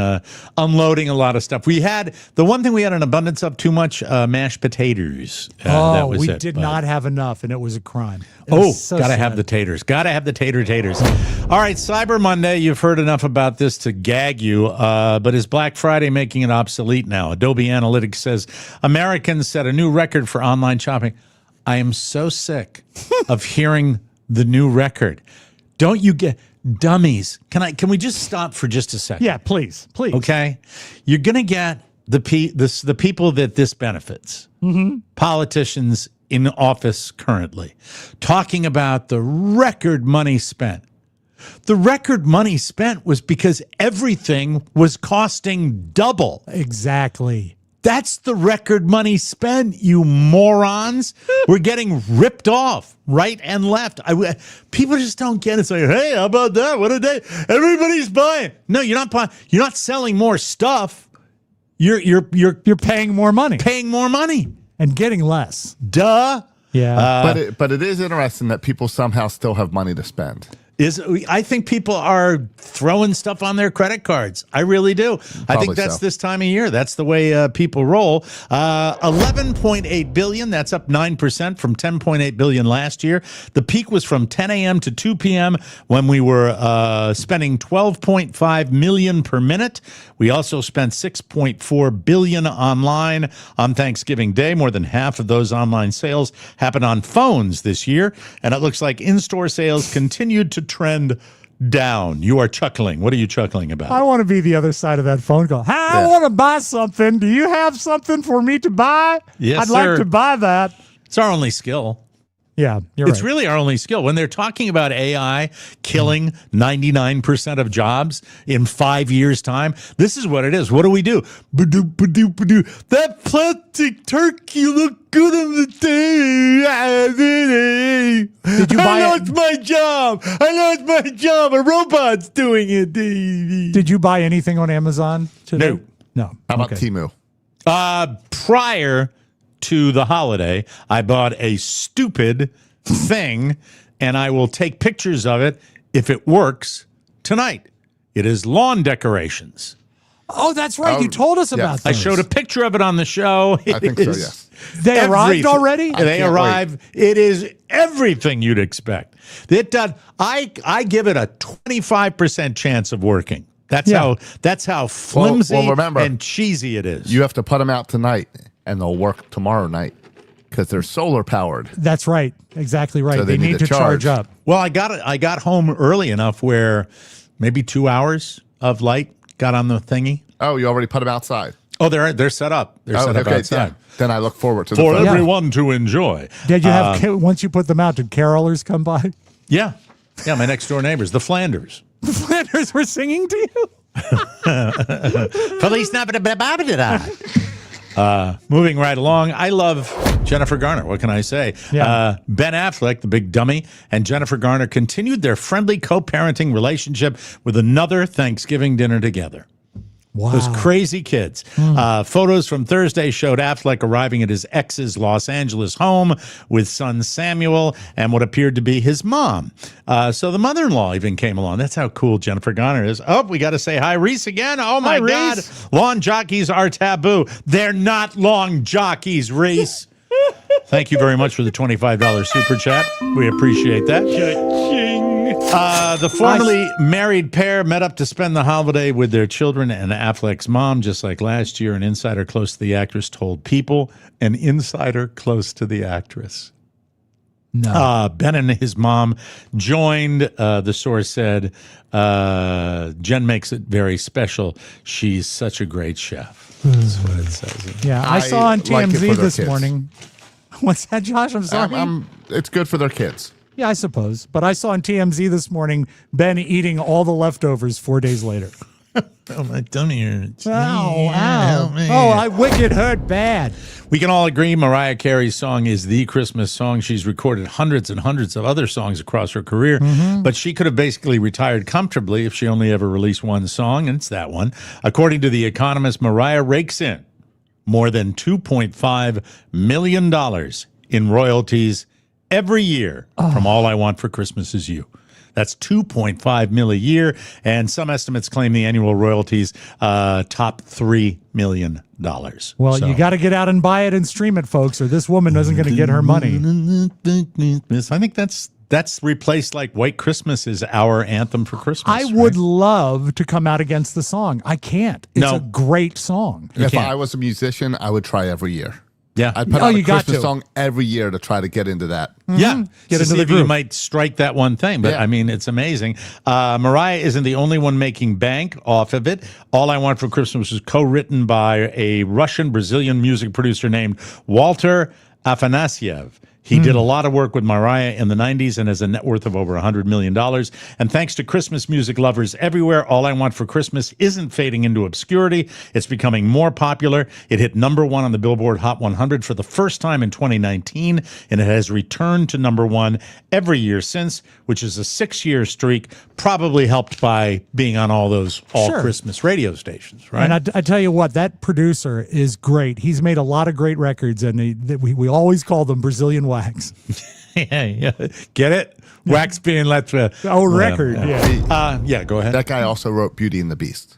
unloading a lot of stuff. We had the one thing we had an abundance of too much mashed potatoes. That was we it, did but- not have enough, and it was a crime. Gotta have the taters. Gotta have the taters. All right, Cyber Monday. You've heard enough about this to gag you, but is Black Friday making it obsolete now? Adobe Analytics says Americans set a new record for online shopping. I am so sick of hearing the new record. Don't you get dummies? Can we just stop for just a second? Yeah, please. Okay, you're gonna get the people that this benefits. Politicians in office currently talking about the record money spent. The record money spent was because everything was costing double. Exactly. That's the record money spent, you morons. We're getting ripped off right and left. People just don't get it. It's like, hey, how about that? What a day. Everybody's buying. No, you're not buying. You're not selling more stuff. You're paying more money. Paying more money. And getting less. Duh. Yeah. But it is interesting that people somehow still have money to spend. I think people are throwing stuff on their credit cards. I really do. I think that's so. this time of year. That's the way people roll. 11.8 billion. That's up 9% from 10.8 billion last year. The peak was from 10 a.m. to 2 p.m. when we were spending 12.5 million per minute. We also spent 6.4 billion online on Thanksgiving Day. More than half of those online sales happened on phones this year, and it looks like in-store sales continued to trend down. You are chuckling. What are you chuckling about? I want to be the other side of that phone call. Hey, I want to buy something. Do you have something for me to buy? Yes, I'd sir. like to buy that. It's our only skill. Yeah, you're It's right. really our only skill. When they're talking about AI killing 99% of jobs in 5 years' time, this is what it is. What do we do? Ba-doo, ba-doo, ba-doo. That plastic turkey looked good on the day. Did you buy I lost my job. A robot's doing it. Did you buy anything on Amazon today? No. How about Okay. Temu? Prior to the holiday, I bought a stupid thing, and I will take pictures of it if it works tonight. It is lawn decorations. Oh, that's right. You told us about I those. showed a picture of it on the show. I think so, yes. They arrived already? They can't arrive. It is everything you'd expect. It does. I give it a 25% chance of working. That's how flimsy well, remember, and cheesy it is. You have to put them out tonight, and they'll work tomorrow night because they're solar powered. That's right. Exactly right. So they need to charge up. Well, I got home early enough where maybe 2 hours of light got on the thingy. Oh, you already put them outside. Oh, they're set up. They're set up outside. Yeah. Then I look forward to For the photo. everyone to enjoy. Did you have, once you put them out, did carolers come by? Yeah. Yeah, my next door neighbors, the Flanders. The Flanders were singing to you? Police moving right along. I love Jennifer Garner. What can I say? Yeah. Ben Affleck, the big dummy, and Jennifer Garner continued their friendly co-parenting relationship with another Thanksgiving dinner together. Wow. Those crazy kids. Photos from Thursday showed Affleck arriving at his ex's Los Angeles home with son Samuel and what appeared to be his mom. So the mother-in-law even came along. That's how cool Jennifer Garner is. Oh, we got to say hi, Reese, again. Oh, my Hi, God. Reese. Lawn jockeys are taboo. They're not lawn jockeys, Reese. Thank you very much for the $25 super chat. We appreciate that. The formerly married pair met up to spend the holiday with their children and Affleck's mom, just like last year. An insider close to the actress told People, an insider close to the actress. No. Ben and his mom joined. The source said, Jen makes it very special. She's such a great chef. That's what it says. Yeah, I saw on like it for TMZ their this kids. morning. What's that, Josh? I'm sorry. It's good for their kids. Yeah, I suppose. But I saw on TMZ this morning Ben eating all the leftovers 4 days later. Oh, my tummy hurts. Ow, Help ow. me. Oh, I wicked hurt bad. We can all agree Mariah Carey's song is the Christmas song. She's recorded hundreds and hundreds of other songs across her career, but she could have basically retired comfortably if she only ever released one song, and it's that one. According to The Economist, Mariah rakes in more than $2.5 million in royalties every year from All I Want for Christmas Is You. That's $2.5 million a year, and some estimates claim the annual royalties top $3 million. Well, you got to get out and buy it and stream it, folks, or this woman isn't going to get her money. I think that's replaced like White Christmas is our anthem for Christmas. I would love to come out against the song. I can't. It's a great song. If can't. I was a musician, I would try every year. Yeah. I'd put Oh, out a you got Christmas to. song every year to try to get into that. Yeah, Get to into see the if you groove. might strike that one thing. But Yeah. I mean, it's amazing. Mariah isn't the only one making bank off of it. All I Want for Christmas was co-written by a Russian-Brazilian music producer named Walter Afanasiev. He did a lot of work with Mariah in the 90s and has a net worth of over $100 million. And thanks to Christmas music lovers everywhere, All I Want for Christmas isn't fading into obscurity. It's becoming more popular. It hit #1 on the Billboard Hot 100 for the first time in 2019, and it has returned to #1 every year since, which is a 6-year streak, probably helped by being on all those all-Christmas radio stations, right? And I tell you what, that producer is great. He's made a lot of great records, and we always call them Brazilian wax. yeah. Get it? Wax being let to... Record, yeah. Yeah, go ahead. That guy also wrote Beauty and the Beast.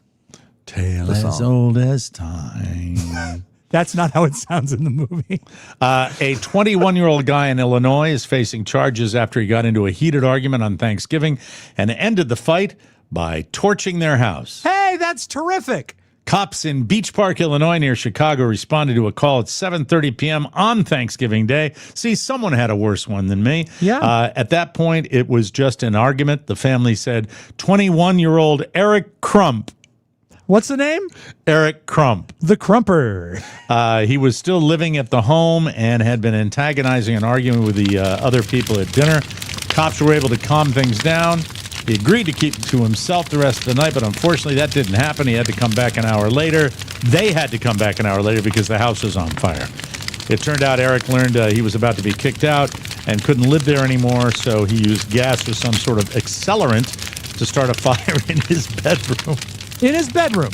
Tale as old as time. That's not how it sounds in the movie. A 21-year-old guy in Illinois is facing charges after he got into a heated argument on Thanksgiving and ended the fight by torching their house. Hey, that's terrific. Cops in Beach Park, Illinois, near Chicago, responded to a call at 7:30 p.m. on Thanksgiving Day. See, someone had a worse one than me. Yeah. At that point, it was just an argument. The family said 21-year-old Eric Crump. What's the name? Eric Crump. The Crumper. He was still living at the home and had been antagonizing and arguing with the other people at dinner. Cops were able to calm things down. He agreed to keep it to himself the rest of the night, but unfortunately that didn't happen. He had to come back an hour later. They had to come back an hour later because the house was on fire. It turned out Eric learned he was about to be kicked out and couldn't live there anymore, so he used gas or some sort of accelerant to start a fire in his bedroom. In his bedroom.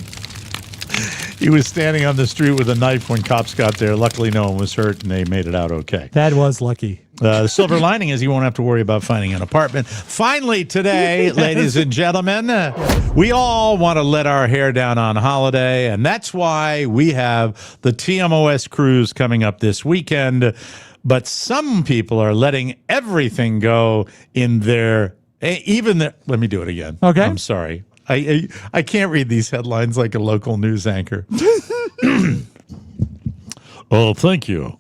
He was standing on the street with a knife when cops got there. Luckily, no one was hurt, and they made it out okay. That was lucky. The silver lining is you won't have to worry about finding an apartment. Finally today, ladies and gentlemen, we all want to let our hair down on holiday, and that's why we have the TMOS cruise coming up this weekend. But some people are letting everything go in their, let me do it again. Okay. I'm sorry. I can't read these headlines like a local news anchor. Oh, thank you.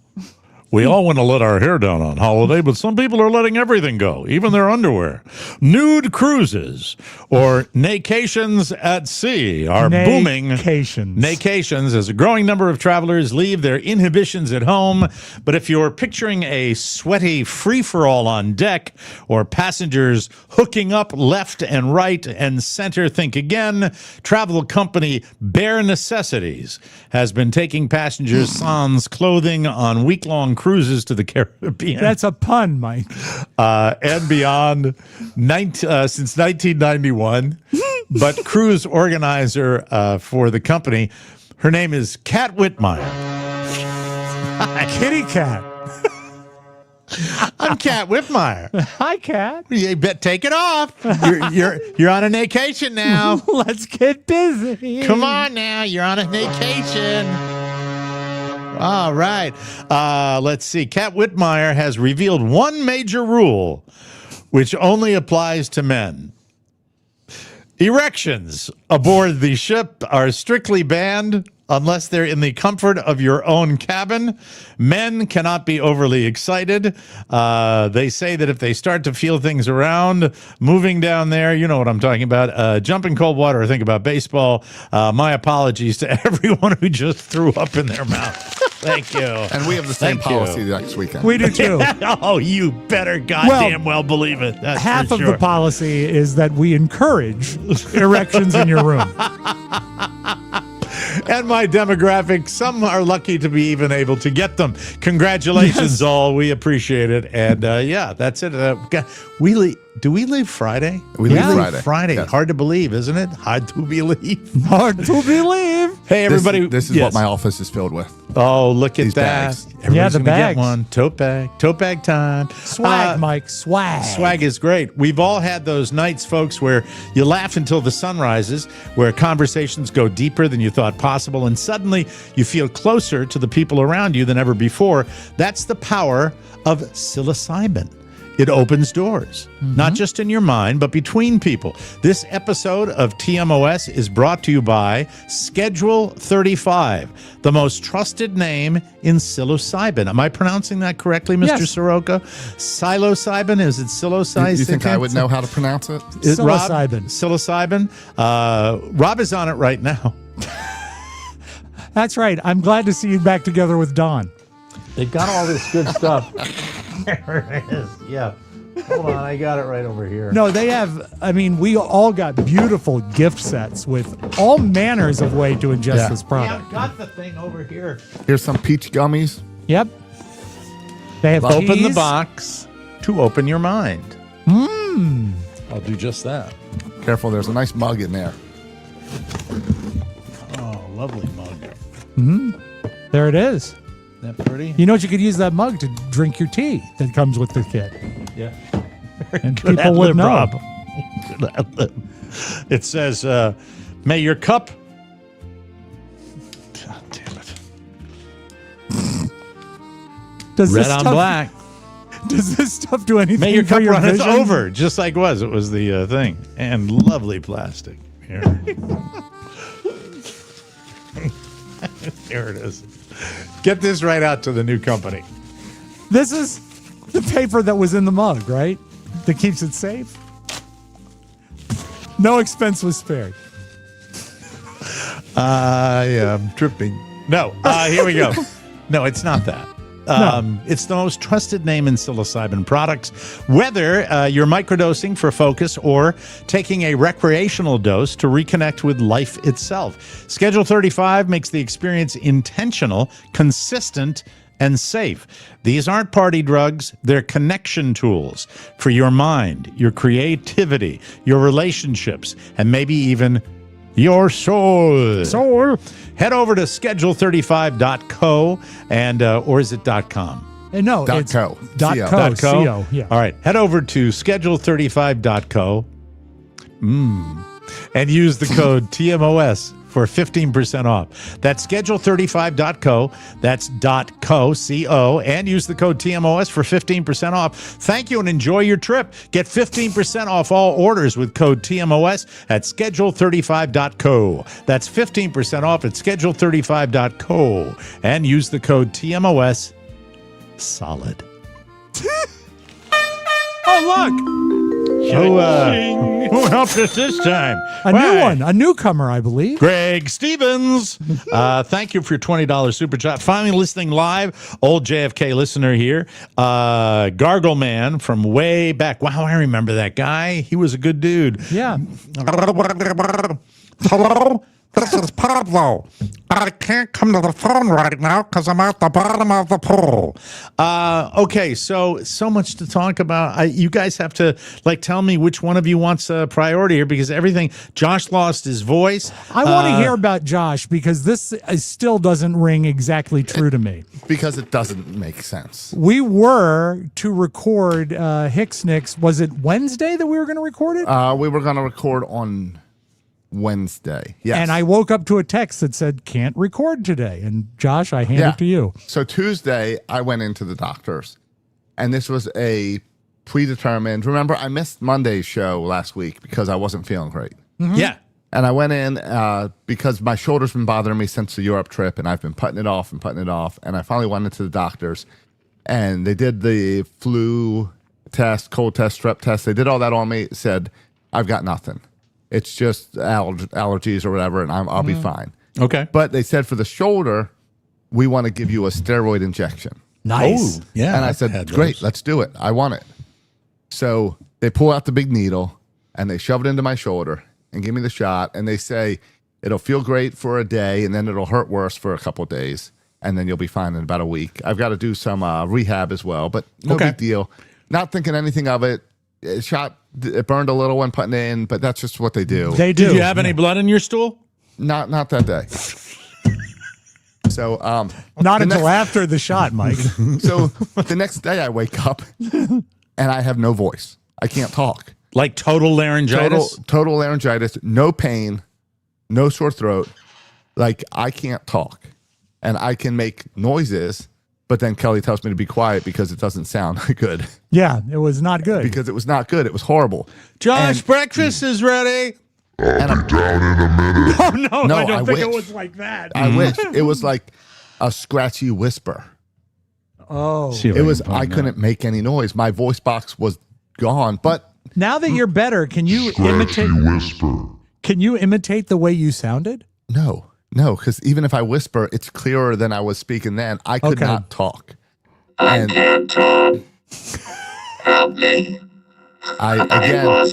We all want to let our hair down on holiday, but some people are letting everything go, even their underwear. Nude cruises or naycations at sea are booming. Naycations, as a growing number of travelers leave their inhibitions at home. But if you're picturing a sweaty free-for-all on deck or passengers hooking up left and right and center, think again. Travel company Bare Necessities has been taking passengers sans clothing on week-long cruises to the Caribbean. That's a pun, Mike. And beyond since 1991. But cruise organizer for the company, her name is Kat Whitmire. Kitty cat. I'm Kat Whitmire. Hi, Kat. You bet take it off. You're on a vacation now. Let's get busy. Come on now, you're on a vacation. All right. Let's see. Kat Whitmire has revealed one major rule, which only applies to men. Erections aboard the ship are strictly banned unless they're in the comfort of your own cabin. Men cannot be overly excited. They say that if they start to feel things around, moving down there, you know what I'm talking about, jump in cold water or think about baseball. My apologies to everyone who just threw up in their mouth. Thank you. And we have the same Thank you. policy next weekend. We do too. Oh, you better goddamn well believe it. That's Half for of sure. the policy is that we encourage erections in your room. And my demographic, some are lucky to be even able to get them. Congratulations, Yes. all. We appreciate it. And yeah, that's it. Do we leave Friday? We leave Friday. Yes. Hard to believe, isn't it? Hard to believe. Hard to believe. Hey, everybody. This is what my office is filled with. Oh, look at These that. bags. Everybody's the gonna bags. get one. Tote bag time. Swag, Mike. Swag. Swag is great. We've all had those nights, folks, where you laugh until the sun rises, where conversations go deeper than you thought possible, and suddenly you feel closer to the people around you than ever before. That's the power of psilocybin. It opens doors, not just in your mind, but between people. This episode of TMOS is brought to you by Schedule 35, the most trusted name in psilocybin. Am I pronouncing that correctly, Mr. Yes. Soroka? Psilocybin? Is it psilocybin? You think I would know how to pronounce it? Psilocybin. Psilocybin. Rob is on it right now. That's right. I'm glad to see you back together with Don. They've got all this good stuff. There it is. Yeah. Hold on. I got it right over here. No, they have, we all got beautiful gift sets with all manners of way to ingest this Yeah, product. I've got the thing over here. Here's some peach gummies. Yep. They have Open the keys. box to open your mind. I'll do just that. Careful, there's a nice mug in there. Oh, lovely mug. There it is. Isn't that pretty? You know what? You could use that mug to drink your tea that comes with the kit. Yeah. And Good people would ad-lib, know. Rob. Good ad-lib. It says, may your cup... God damn it. Does Red this on stuff, black. Does this stuff do anything May your for cup your run vision? over, just like it was. It was the thing. And lovely plastic. Here. There it is. Get this right out to the new company. This is the paper that was in the mug, right? That keeps it safe. No expense was spared. Yeah, I'm tripping. No, here we go. No, it's not that. It's the most trusted name in psilocybin products. Whether you're microdosing for focus or taking a recreational dose to reconnect with life itself, Schedule 35 makes the experience intentional, consistent, and safe. These aren't party drugs, they're connection tools for your mind, your creativity, your relationships, and maybe even your soul. Head over to schedule35.co and or is it .com? No, Dot it's co. Dot Co. co. .co? Co. Yeah. All right. Head over to schedule35.co and use the code TMOS for 15% off. That's schedule35.co. That's .co, C-O, and use the code TMOS for 15% off. Thank you and enjoy your trip. Get 15% off all orders with code TMOS at schedule35.co. That's 15% off at schedule35.co and use the code TMOS. Solid. Oh, look. Who helped us this time? A new one. A newcomer, I believe. Greg Stevens. Thank you for your $20 super chat. Finally listening live. Old JFK listener here. Gargle Man from way back. Wow, I remember that guy. He was a good dude. Yeah. Hello? This is Pablo. I can't come to the phone right now because I'm at the bottom of the pool. Okay, so much to talk about. You guys have to tell me which one of you wants a priority here because everything. Josh lost his voice. I want to hear about Josh because this still doesn't ring exactly true to me. Because it doesn't make sense. We were to record Hicks Nicks. Was it Wednesday that we were going to record it? We were going to record on Wednesday. Yes. And I woke up to a text that said, can't record today. And Josh, I hand it to you. So Tuesday, I went into the doctor's, and this was a predetermined. Remember, I missed Monday's show last week because I wasn't feeling great. Mm-hmm. Yeah. And I went in because my shoulder's been bothering me since the Europe trip, and I've been putting it off. And I finally went into the doctor's, and they did the flu test, cold test, strep test. They did all that on me. Said, I've got nothing. It's just allergies or whatever, and I'll be fine. Okay. But they said for the shoulder, we want to give you a steroid injection. Nice. Oh, yeah. And I I've said, had great, those. let's do it. I want it. So they pull out the big needle and they shove it into my shoulder and give me the shot. And they say, it'll feel great for a day and then it'll hurt worse for a couple of days. And then you'll be fine in about a week. I've got to do some rehab as well, but no Okay. big deal. Not thinking anything of it. It burned a little when putting it in, but that's just what they do. They do. Did you have any blood in your stool? Not that day. So Not the until next- after the shot, Mike. So the next day I wake up and I have no voice. I can't talk. Like total laryngitis? Total laryngitis, no pain, no sore throat. Like I can't talk. And I can make noises, but then Kelly tells me to be quiet because it doesn't sound good. Yeah, it was not good. Because it was not good. It was horrible. Josh, And- breakfast is ready. And I'm, oh, no, No, I don't I think it wish. was like that. I wish it was like a scratchy whisper. Oh. See if It was, can find I that. couldn't make any noise. My voice box was gone, but Now that you're better, can you imitate? Can you imitate the way you sounded? no, because even if I whisper, it's clearer than I was speaking then. I could Okay. not talk. And I again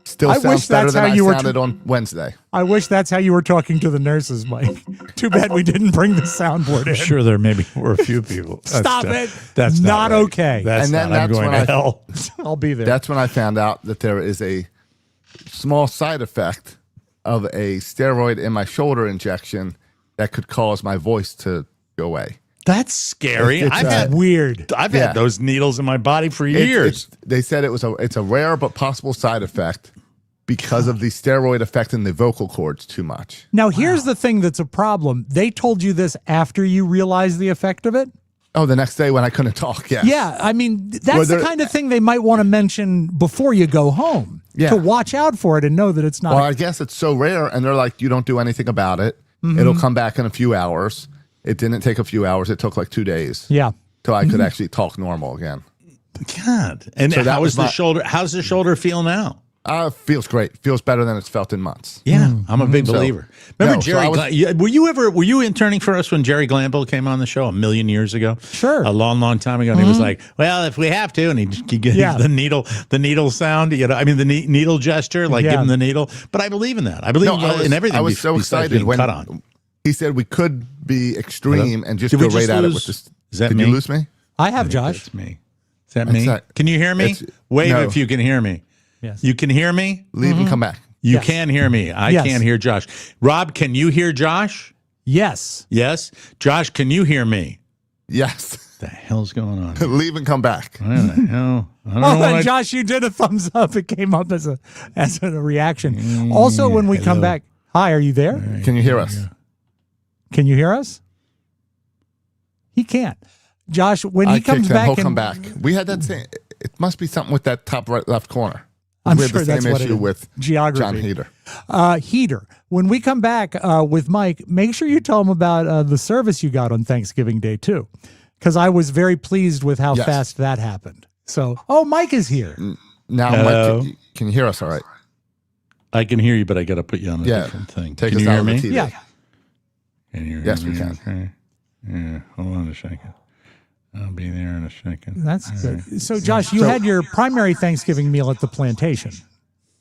still I sounds wish better that's than how I you were sounded on Wednesday. I wish that's how you were talking to the nurses, Mike. Too bad we didn't bring the soundboard in. I'm sure there maybe were a few people. Stop That's- it. That's Not right. okay. That's And then not, I'm that's going when to I- hell. I'll be there. That's when I found out that there is a small side effect of a steroid in my shoulder injection that could cause my voice to go away. That's scary. It's, I've had Weird. I've had those needles in my body for years. They said it's a rare but possible side effect because of the steroid affecting the vocal cords too much. Now, here's the thing that's a problem. They told you this after you realized the effect of it? Oh, the next day when I couldn't talk, yes. Yeah, I mean, that's Well, the there- kind of thing they might want to mention before you go home Yeah. to watch out for it and know that it's not. Well, I guess it's so rare, and they're like, you don't do anything about it. Mm-hmm. It'll come back in a few hours. It didn't take a few hours. It took like 2 days yeah. till I could actually talk normal again. God. And So that how was is the my- shoulder? How's the shoulder feel now? Feels great. Feels better than it's felt in months. Yeah, I'm a big So- believer. Remember No, so Jerry? I was- Were you interning for us when Jerry Glanville came on the show a million years ago? Sure. a long time ago. And he was like, "Well, if we have to," and he gives Yeah. the needle sound. You know, I mean the needle gesture, like Yeah. give him the needle. But I believe in that. I believe in everything. I was so besides excited being when cut on. he said we could be extreme and just Did go we right just at it lose- with this. Is that Did me? you lose me? I have Josh. That's me. Is that me? that- Can you hear me? it's- Wave no. if you can hear me. Yes. You can hear me. Leave and come back. You Yes. can hear me. I Yes. can't hear Josh. Rob, can you hear Josh? Yes. Yes. Josh, can you hear me? Yes. The hell's going on? Leave and come back. What the hell? I don't Oh, know what and I- Josh, you did a thumbs up. It came up as a reaction. Also, when we come back, hi, are you there? Can you hear us? Can you hear us? He can't. Josh, when he I comes kicked him. back, He'll and, come back. We had that same. It must be something with that top right left corner. I'm we had sure the that's same what it issue is. with Geography. John Heater. Heater. When we come back with Mike, make sure you tell him about the service you got on Thanksgiving Day too, because I was very pleased with how Yes. fast that happened. So, Mike is here. Now, Hello. Mike, can you hear us all right? I can hear you, but I got to put you on a Yeah. different thing. Take can us you out hear of the me? TV. Yeah. Can you hear Yes, me? we can. Okay. Yeah. Hold on a second. I'll be there in a second. That's All good. right. So, Josh, you had your primary Thanksgiving meal at the plantation.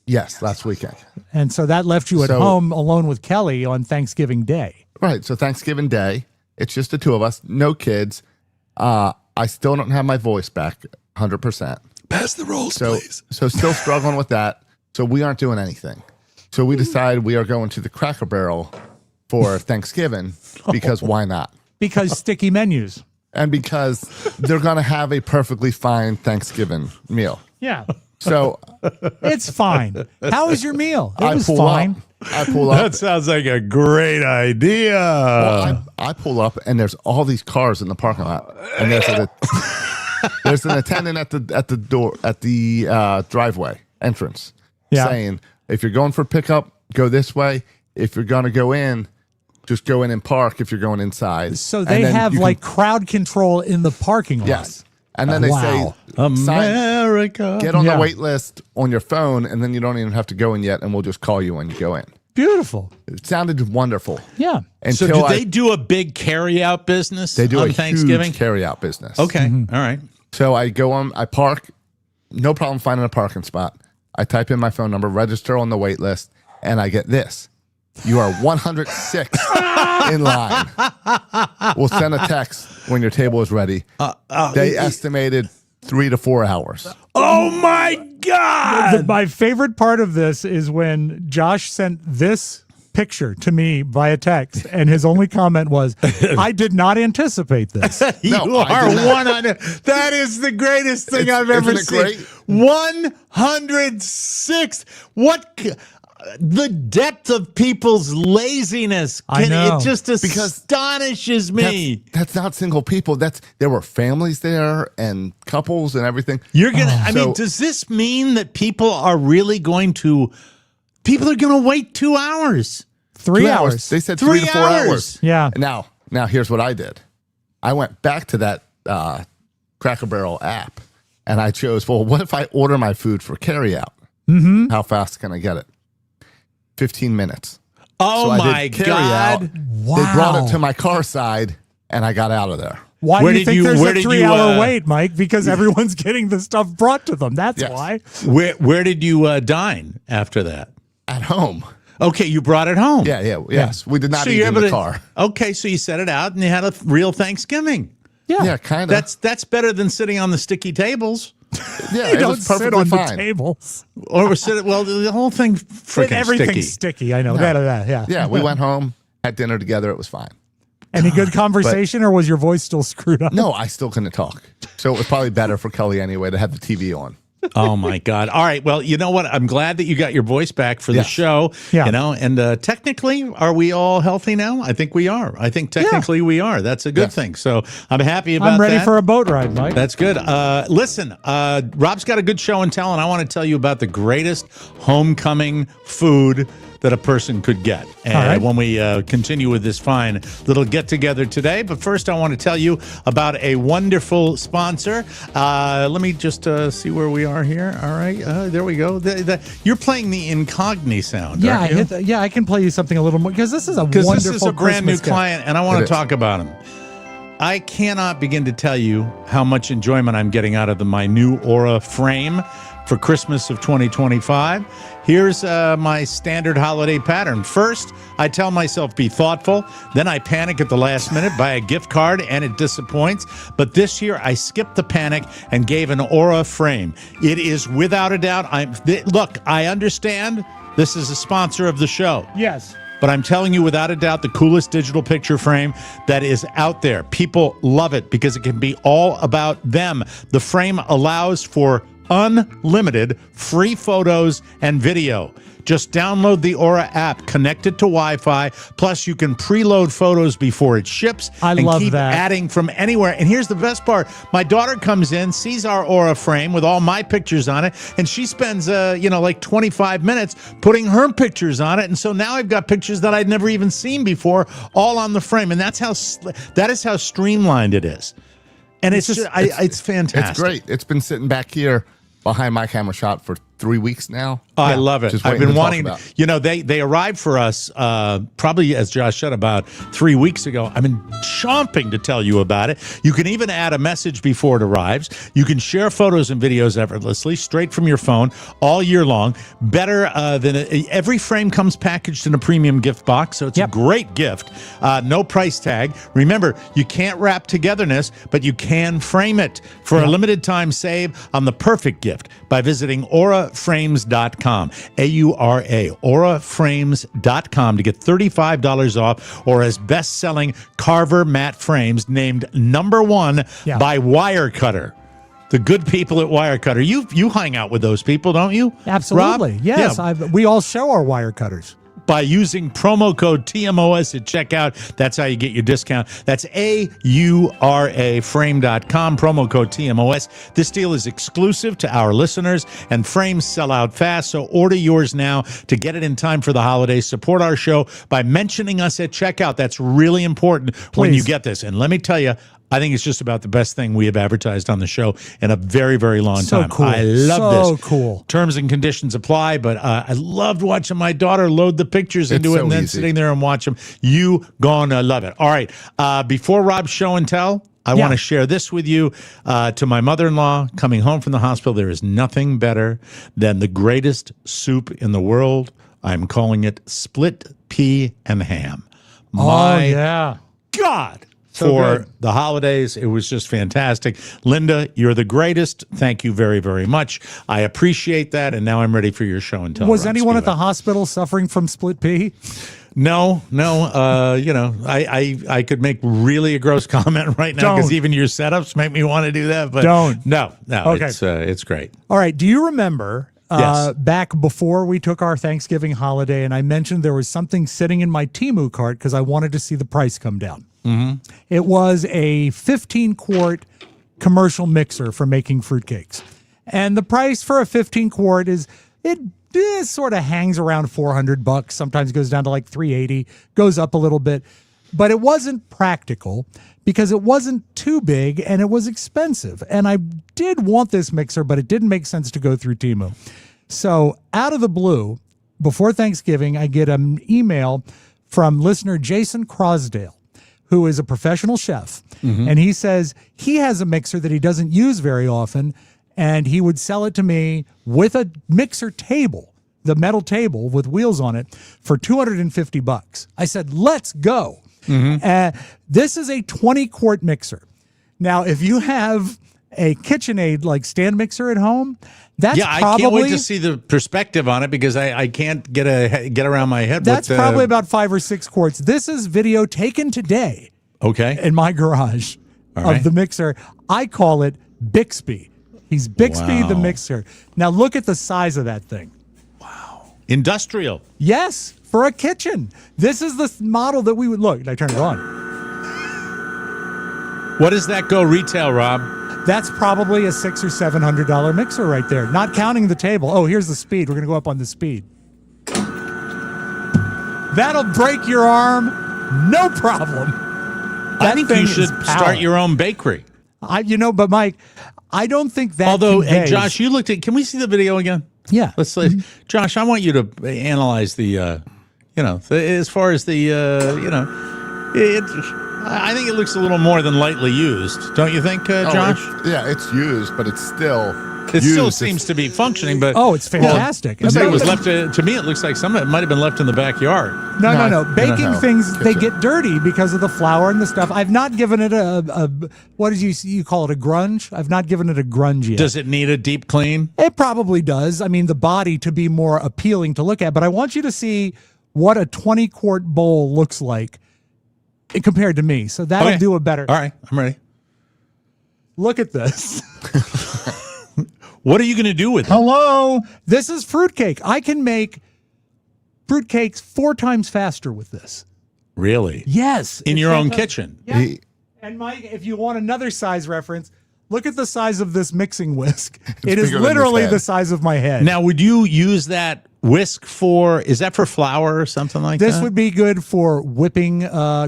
Yes, last weekend. And so that left you at So- home alone with Kelly on Thanksgiving Day. Right. So Thanksgiving Day, it's just the two of us, no kids. I still don't have my voice back 100%. Pass the rolls, So, so still struggling with that. So we aren't doing anything. So we decide we are going to the Cracker Barrel for Thanksgiving because why not? Because sticky menus. And because they're going to have a perfectly fine Thanksgiving meal. Yeah. So It's fine. How was your meal? It I was pull fine. up. I pull up. That sounds like a great idea. Well, I pull up and there's all these cars in the parking lot, and there's an attendant at the door at the driveway entrance Yeah. saying, if you're going for pickup, go this way. If you're going to go in, just go in and park. If you're going inside, So And they then have you can- like crowd control in the parking lot. yes, and then they Wow. say, sign, America. get on Yeah. the wait list on your phone, and then you don't even have to go in yet, and we'll just call you when you go in. Beautiful. It sounded wonderful. Yeah. So Until do they do a big carry-out business they do on a Thanksgiving? huge carry-out business. Okay, all right. So I go on, I park, no problem finding a parking spot. I type in my phone number, register on the wait list, and I get this. You are 106 in line. We'll send a text when your table is ready. They estimated 3 to 4 hours. Oh my God! My favorite part of this is when Josh sent this picture to me via text, and his only comment was, I did not anticipate this. You No, I are did not. 100. That is the greatest thing I've Isn't ever it seen. great? 106. The depth of people's laziness. I know. It just Because astonishes me. That's not single people. There were families there and couples and everything. You're going to, I So- mean, does this mean that people are really going to wait 2 hours? 3 2 hours. They said 3 3 to 4 hours. hours. Yeah. Now here's what I did. I went back to that Cracker Barrel app, and I chose, well, what if I order my food for carryout? Mm-hmm. How fast can I get it? 15 minutes. Oh So I my did carry God. out. Wow. They brought it to my car side, and I got out of there. Why Where do you did think you- there's where a did you, 3-hour wait, Mike? Because everyone's getting the stuff brought to them. That's Yes. why. Where did you dine after that? At home. Okay, you brought it home. Yes. We did not So eat you're in able the to- car. Okay, so you set it out and you had a real Thanksgiving. Yeah, kind of. That's better than sitting on the sticky tables Yeah, You it don't was sit perfectly on the fine. tables. or sit. Well, the whole thing freaking Everything's sticky. sticky. I know. That, yeah. Yeah, we went home, had dinner together. It was fine. Any good conversation, or was your voice still screwed up? No, I still couldn't talk. So it was probably better for Kelly anyway to have the TV on. Oh my God! All right. Well, you know what? I'm glad that you got your voice back for the Yes. show. Yeah. You know, and technically, are we all healthy now? I think we are. I think technically we are. That's a good Yes. thing. So I'm happy about that. I'm ready for a boat ride, Mike. That's good. Listen, Rob's got a good show and tell, and I want to tell you about the greatest homecoming food that a person could get. And right. when we continue with this fine little get together today. But first, I want to tell you about a wonderful sponsor. Let me just see where we are here. All right, there we go. You're playing the Incogni sound. Yeah, aren't you? I can play you something a little more because this is a wonderful This is a brand new Christmas gift. client, and I want It to is. talk about him. I cannot begin to tell you how much enjoyment I'm getting out of my new Aura frame for Christmas of 2025. Here's my standard holiday pattern. First, I tell myself, be thoughtful. Then I panic at the last minute, buy a gift card, and it disappoints. But this year, I skipped the panic and gave an Aura frame. It is without a doubt. Look, I understand this is a sponsor of the show. Yes. But I'm telling you, without a doubt, the coolest digital picture frame that is out there. People love it because it can be all about them. The frame allows for unlimited free photos and video. Just download the Aura app, connect it to Wi-Fi, plus you can preload photos before it ships I and love keep that. adding from anywhere. And here's the best part. My daughter comes in, sees our Aura frame with all my pictures on it, and she spends like 25 minutes putting her pictures on it. And so now I've got pictures that I'd never even seen before all on the frame. And that is how streamlined it is. And it's fantastic. It's great. It's been sitting back here behind my camera shot for 3 weeks now. Oh, I love it. Just I've waiting been to talk wanting, about. they arrived for us probably, as Josh said, about 3 weeks ago. I've been chomping to tell you about it. You can even add a message before it arrives. You can share photos and videos effortlessly, straight from your phone, all year long. Better than every frame comes packaged in a premium gift box, so it's a great gift. No price tag. Remember, you can't wrap togetherness, but you can frame it. For a limited time, save on the perfect gift by visiting auraframes.com. A-U-R-A, auraframes.com to get $35 off, or as best-selling Carver matte frames named #1 by Wirecutter. The good people at Wirecutter. You hang out with those people, don't you? Absolutely. Rob? Yes. Yeah. We all show our wire cutters. By using promo code TMOS at checkout. That's how you get your discount. That's A-U-R-A frame.com, promo code TMOS. This deal is exclusive to our listeners, and frames sell out fast, so order yours now to get it in time for the holidays. Support our show by mentioning us at checkout. That's really important when you Please. get this. And let me tell you, I think it's just about the best thing we have advertised on the show in a very, very long So time. cool. I love So this. cool. Terms and conditions apply, but I loved watching my daughter load the pictures into It's it so and then easy. sitting there and watch them. You gonna love it. All right. Before Rob's show and tell, I want to share this with you. To my mother-in-law coming home from the hospital, there is nothing better than the greatest soup in the world. I'm calling it split pea and ham. My yeah. God. So For good. the holidays, it was just fantastic. Linda, you're the greatest. Thank you very, very much. I appreciate that. And now I'm ready for your show and tell. Was Rob anyone at the Spivak. hospital suffering from split pea? No. I could make really a gross comment right now because Don't. even your setups make me want to do that. But Don't. No. Okay. It's great. All right. Do you remember Yes. back before we took our Thanksgiving holiday and I mentioned there was something sitting in my Temu cart because I wanted to see the price come down? Mm-hmm. It was a 15-quart commercial mixer for making fruitcakes. And the price for a 15-quart is sort of hangs around $400, sometimes goes down to like $380, goes up a little bit. But it wasn't practical because it wasn't too big and it was expensive. And I did want this mixer, but it didn't make sense to go through Temu. So out of the blue, before Thanksgiving, I get an email from listener Jason Crosdale, who is a professional chef. And he says he has a mixer that he doesn't use very often, and he would sell it to me with a mixer table, the metal table with wheels on it, for $250. I said, let's go. This is a 20-quart mixer. Now, if you have a KitchenAid like stand mixer at home, that's I probably can't wait to see the perspective on it because I can't get around my head. that's with, probably about 5 or 6 quarts. This is video taken today okay. in my garage right. of the mixer. I call it Bixby. He's Bixby the Wow. mixer. Now look at the size of that thing. Industrial. Yes, for a kitchen. This is the model that we would look. Did I turn it on? What does that go retail, Rob? That's probably a $600 or $700 mixer right there, not counting the table. Oh, here's the speed. We're going to go up on the speed. That'll break your arm, no problem. I think you thing should is power. start your own bakery. But Mike, I don't think that. Although, hey, conveys- Josh, you looked at. Can we see the video again? Yeah. Let's. Josh, I want you to analyze the. As far as the. I think it looks a little more than lightly used. Don't you think, Josh? It's used, but it's still. It still used. seems to be functioning, but Oh, it's fantastic. Looks like it was left to me. It looks like some of it might have been left in the backyard. No. Baking no. things, they Kitchen. get dirty because of the flour and the stuff. I've not given it a what did you call it, a grunge? I've not given it a grunge yet. Does it need a deep clean? It probably does. I mean, the body to be more appealing to look at. But I want you to see what a 20-quart bowl looks like compared to me. So that'll Okay. do a better. All right, I'm ready. Look at this. What are you going to do with it? Hello. This is fruitcake. I can make fruitcakes 4 times faster with this. Really? Yes. In it's your own fantastic. kitchen? Yeah. He- And Mike, if you want another size reference, look at the size of this mixing whisk. It is bigger than literally his head. the size of my head. Now, would you use that whisk is that for flour or something like that? This would be good for whipping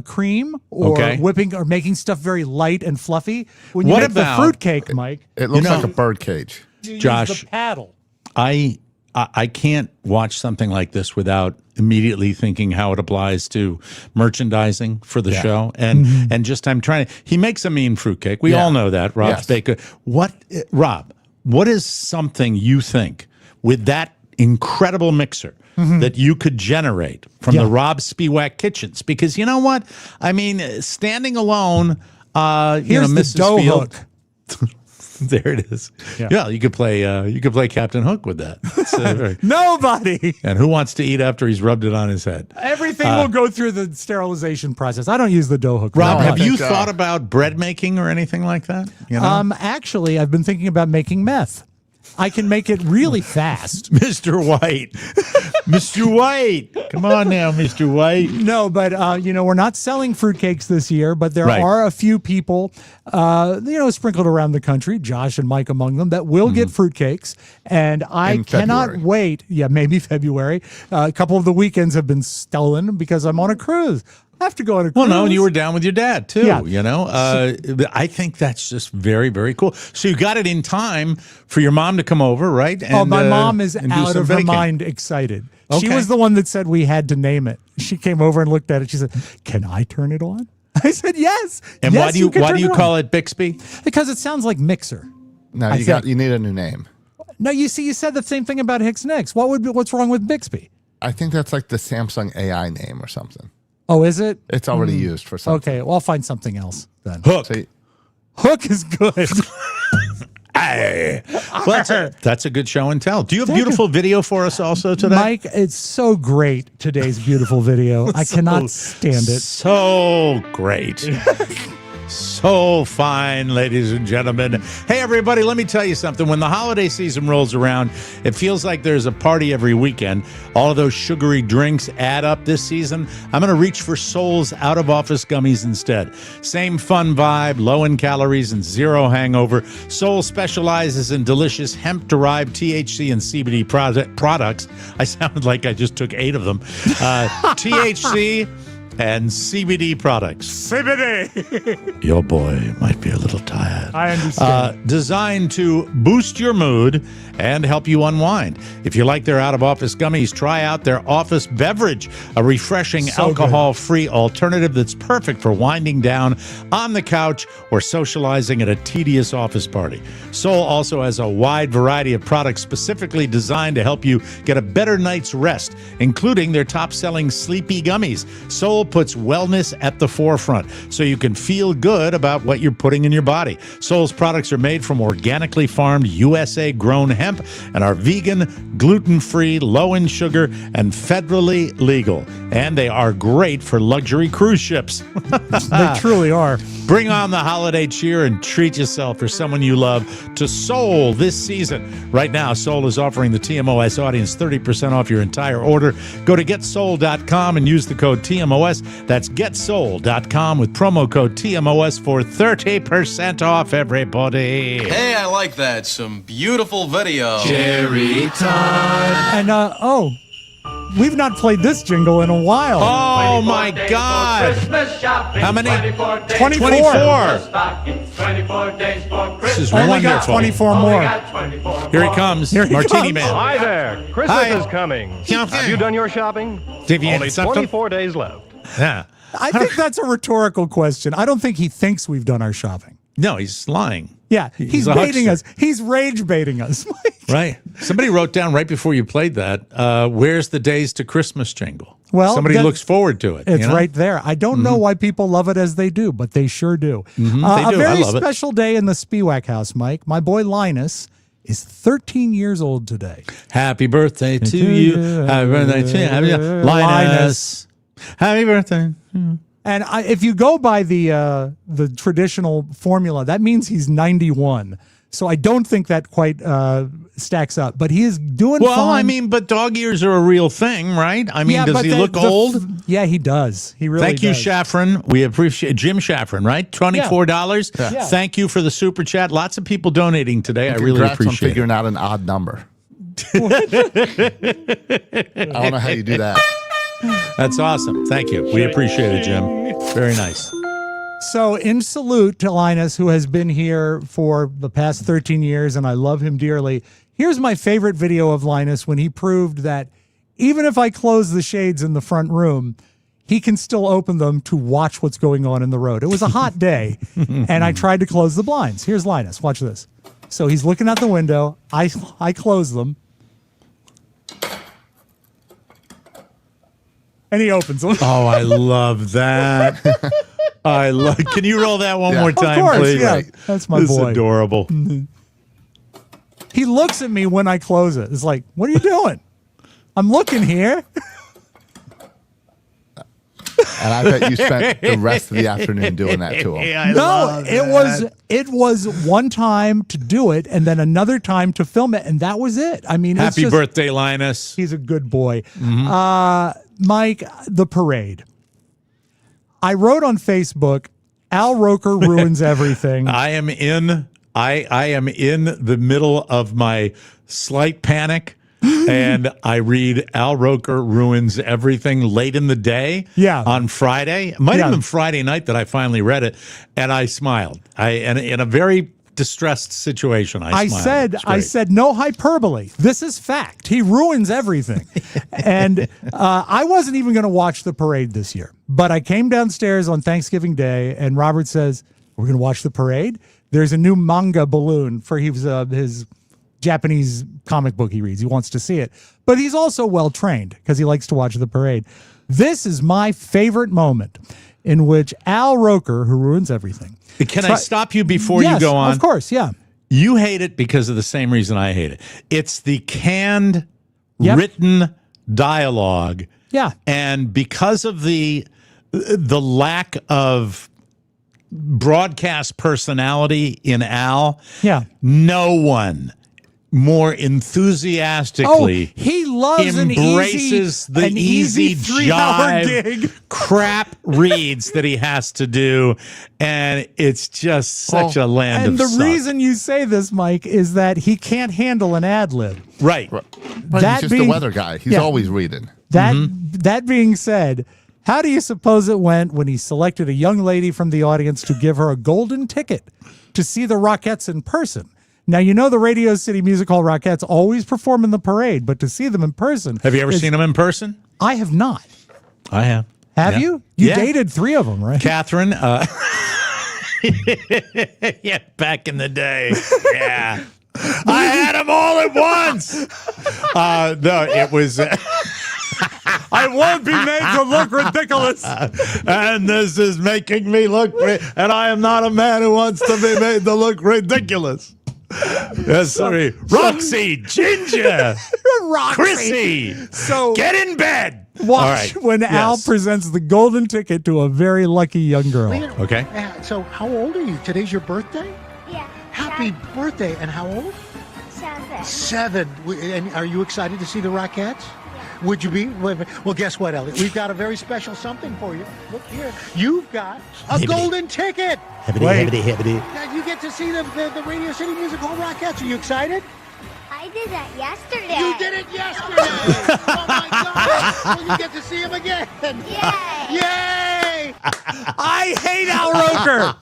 cream or Okay. whipping or making stuff very light and fluffy. When you What make about- the fruitcake, Mike, It looks You know- like a bird cage. you Josh, use the paddle. I can't watch something like this without immediately thinking how it applies to merchandising for the show. And just I'm trying to. He makes a mean fruitcake. We Yeah. all know that. Rob's Yes. baker. Rob? What is something you think with that incredible mixer that you could generate from Yeah. the Rob Spiewak kitchens? Because you know what? I mean, standing alone. Here's the Mrs. dough Field. hook. There it is. Yeah, you could play Captain Hook with that. It's, very- Nobody. and who wants to eat after he's rubbed it on his head? Everything will go through the sterilization process. I don't use the dough hook. Rob, No, I have you think, thought about bread making or anything like that? You know? Actually, I've been thinking about making meth. I can make it really fast. Mr. White. Mr. White. Come on now, Mr. White. No, but we're not selling fruitcakes this year, but there Right. are a few people, sprinkled around the country, Josh and Mike among them, that will get fruitcakes, and I In cannot February. wait. Yeah, maybe February. A couple of the weekends have been stolen because I'm on a cruise. I have to go on a cruise. Well, no, and you were down with your dad too. Yeah. You know, I think that's just very, very cool. So you got it in time for your mom to come over, right? And, my mom is and do out some of her baking. mind excited. She Okay. was the one that said we had to name it. She came over and looked at it. She said, "Can I turn it on?" I said, "Yes." And yes, why do you can turn call on." it Bixby? Because it sounds like mixer. No, I think- you need a new name. No, you see, you said the same thing about Hicks Nicks. What's wrong with Bixby? I think that's like the Samsung AI name or something. Oh, is it? It's already used for something. Okay, well, I'll find something else then. Hook. So Hook is good. Hey. Well, that's a good show and tell. Do you have beautiful video for us also today? Mike, it's so great, today's beautiful video. I cannot stand it. So great. So fine, ladies and gentlemen. Hey, everybody, let me tell you something. When the holiday season rolls around, it feels like there's a party every weekend. All of those sugary drinks add up this season. I'm going to reach for Sol's out-of-office gummies instead. Same fun vibe, low in calories, and zero hangover. Sol specializes in delicious hemp-derived THC and CBD products. I sounded like I just took 8 of them. THC and CBD products. CBD. Your boy might be a little tired. I understand. Designed to boost your mood and help you unwind. If you like their out-of-office gummies, try out their office beverage, a refreshing So alcohol-free alternative that's perfect for winding down on the couch or socializing at a tedious office party. Sol also has a wide variety of products specifically designed to help you get a better night's rest, including their top-selling Sleepy Gummies. Sol puts wellness at the forefront so you can feel good about what you're putting in your body. Sol's products are made from organically farmed USA-grown hemp and are vegan, gluten-free, low in sugar, and federally legal. And they are great for luxury cruise ships. They truly are. Bring on the holiday cheer and treat yourself or someone you love to Sol this season. Right now, Sol is offering the TMOS audience 30% off your entire order. Go to GetSol.com and use the code TMOS. That's GetSol.com with promo code TMOS for 30% off, everybody. Hey, I like that. Some beautiful video. Cherry time. And, we've not played this jingle in a while. Oh, my God. How many? 24. This is Only wonderful. got 24 more. Here he comes, Here he Martini comes. Man. Hi there. Christmas Hi. is coming. Yeah, Have you done your shopping? Have you Only had something? 24 days left. Yeah. I think that's a rhetorical question. I don't think he thinks we've done our shopping. No, he's lying. Yeah, he's a baiting huckster. us. He's rage baiting us. Right. Somebody wrote down right before you played that, where's the Days to Christmas jingle? Well, somebody that- looks forward to it. It's you know? right there. I don't know why people love it as they do, but they sure do. They do. A I very love it. special day in the Spiewak house, Mike. My boy Linus is 13 years old today. Happy birthday to you. Happy birthday to you. Linus. Happy birthday. And if you go by the traditional formula, that means he's 91. So I don't think that quite stacks up. But he is doing Well, fine. I mean, but dog ears are a real thing, right? I mean, Yeah, does but he the- look the- old? Yeah, he does. He really Thank you, does. Shafran. We appreciate Jim Shafran, right? $24. Yeah. Thank you for the super chat. Lots of people donating today. I really Congrats on appreciate it. figuring out an odd number. I don't know how you do that. That's awesome. Thank you. We appreciate it, Jim. Very nice. So, in salute to Linus, who has been here for the past 13 years, and I love him dearly, here's my favorite video of Linus when he proved that even if I close the shades in the front room, he can still open them to watch what's going on in the road. It was a hot day, and I tried to close the blinds. Here's Linus. Watch this. So, he's looking out the window. I close them. And he opens them. Oh, I love that. Can you roll that one Yeah. more Of time, course, please? yeah. That's my This is boy. adorable. He looks at me when I close it. It's like, what are you doing? I'm looking here. And I bet you spent the rest of the afternoon doing that to him. No, it was one time to do it and then another time to film it, and that was it. I mean, it's Happy just- birthday, Linus. He's a good boy. Mike, the parade. I wrote on Facebook, Al Roker ruins everything. I am in the middle of my slight panic and I read Al Roker Ruins Everything late in the day on Friday. It might have been Friday night that I finally read it, and I smiled. And in a very distressed situation, I smiled. I said, no hyperbole. This is fact. He ruins everything. And I wasn't even going to watch the parade this year, but I came downstairs on Thanksgiving Day, and Robert says, we're going to watch the parade. There's a new manga balloon for his Japanese comic book he reads. He wants to see it, but he's also well trained because he likes to watch the parade. This is my favorite moment in which Al Roker, who ruins everything. Can I stop you before you go on? Of course, yeah. You hate it because of the same reason I hate it. It's the canned, written dialogue. Yeah. And because of the lack of broadcast personality in Al, no one more enthusiastically he loves embraces the easy 3-hour jive gig crap reads that he has to do, and it's just such a land and of the suck. reason you say this, Mike, is that he can't handle an ad lib. Right. But he's just a weather guy. He's always reading. That being said, how do you suppose it went when he selected a young lady from the audience to give her a golden ticket to see the Rockettes in person? Now, you know the Radio City Music Hall Rockettes always perform in the parade, but to see them in person... Have you ever seen them in person? I have not. I have. Have you? You dated 3 of them, right? Catherine. Yeah, back in the day. Yeah. I had them all at once. No, it was... I won't be made to look ridiculous. And this is making me look... And I am not a man who wants to be made to look ridiculous. Yes, sorry. Roxy, Ginger, Chrissy. So get in bed. Watch when Al presents the golden ticket to a very lucky young girl. Okay. So how old are you? Today's your birthday? Yeah. Happy birthday. And how old? 7. 7. And are you excited to see the Rockettes? Would you be? Well, guess what, Elliot? We've got a very special something for you. Look here. You've got a golden ticket. Now you get to see the Radio City Music Hall Rockettes. Are you excited? I did that yesterday. You did it yesterday. Oh, my God. Well, you get to see him again. Yay. Yay. I hate Al Roker.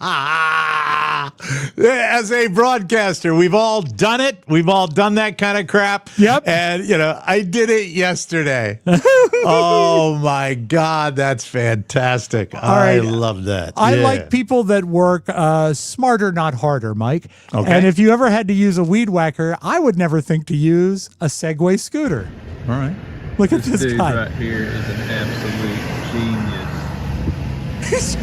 As a broadcaster, we've all done it. We've all done that kind of crap. Yep. And, I did it yesterday. Oh, my God. That's fantastic. I love that. I like people that work smarter, not harder, Mike. Okay. And if you ever had to use a weed whacker, I would never think to use a Segway scooter. All right. Look at this dude guy. right here is an absolute genius.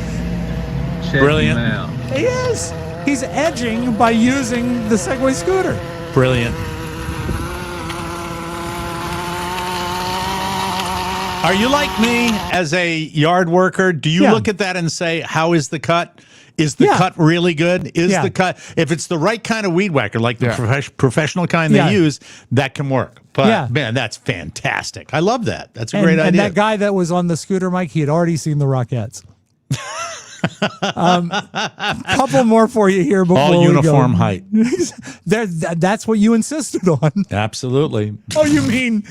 Check Brilliant. him out. He is. He's edging by using the Segway scooter. Brilliant. Are you like me as a yard worker? Do you look at that and say, how is the cut? Is the cut really good? Is the cut, if it's the right kind of weed whacker, like the professional kind they use, that can work. But man, that's fantastic. I love that. That's a great idea. And that guy that was on the scooter, Mike, he had already seen the Rockettes. Couple more for you here before all uniform height. That's what you insisted on. Absolutely. Oh, you mean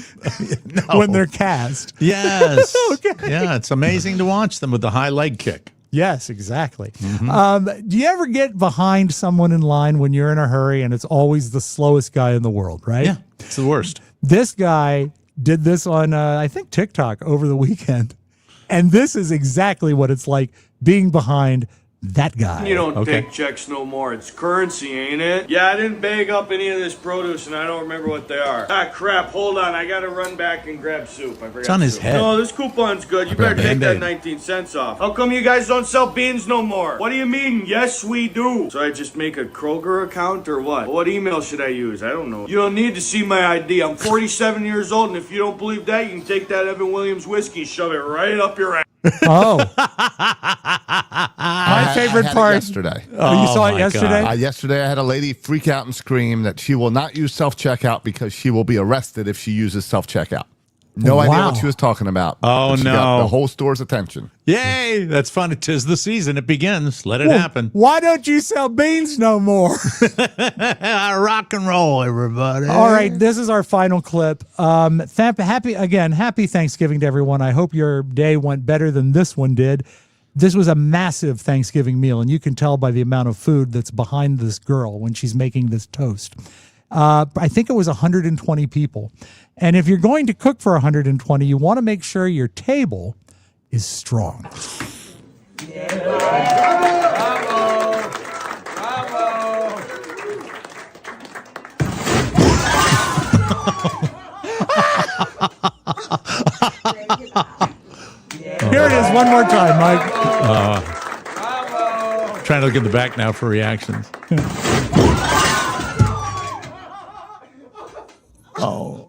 when they're cast? Yes. Okay. Yeah, it's amazing to watch them with the high leg kick. Yes, exactly. Do you ever get behind someone in line when you're in a hurry and it's always the slowest guy in the world, right? Yeah, it's the worst. This guy did this on, I think, TikTok over the weekend. And this is exactly what it's like being behind that guy. You don't take checks no more. It's currency, ain't it? Yeah, I didn't bag up any of this produce, and I don't remember what they are. Ah, crap. Hold on. I gotta run back and grab soup. I forgot It's on his soup. head. No, this coupon's good. You better take that Band-Aid. 19 cents off. How come you guys don't sell beans no more? What do you mean? Yes, we do. So I just make a Kroger account or what? What email should I use? I don't know. You don't need to see my ID. I'm 47 years old, and if you don't believe that, you can take that Evan Williams whiskey, shove it right up your ass. Oh. My favorite I had it part. yesterday. Oh, you saw it yesterday? Yesterday, I had a lady freak out and scream that she will not use self-checkout because she will be arrested if she uses self-checkout. No idea what she was talking about. Oh, but she no. got the whole store's attention. Yay, that's fun. It is the season. It begins. Let it happen. Why don't you sell beans no more? Rock and roll, everybody. All right, this is our final clip. Happy Thanksgiving to everyone. I hope your day went better than this one did. This was a massive Thanksgiving meal, and you can tell by the amount of food that's behind this girl when she's making this toast. I think it was 120 people. And if you're going to cook for 120, you want to make sure your table is strong. Here it is one more time, Mike. Trying to look at the back now for reactions. Oh.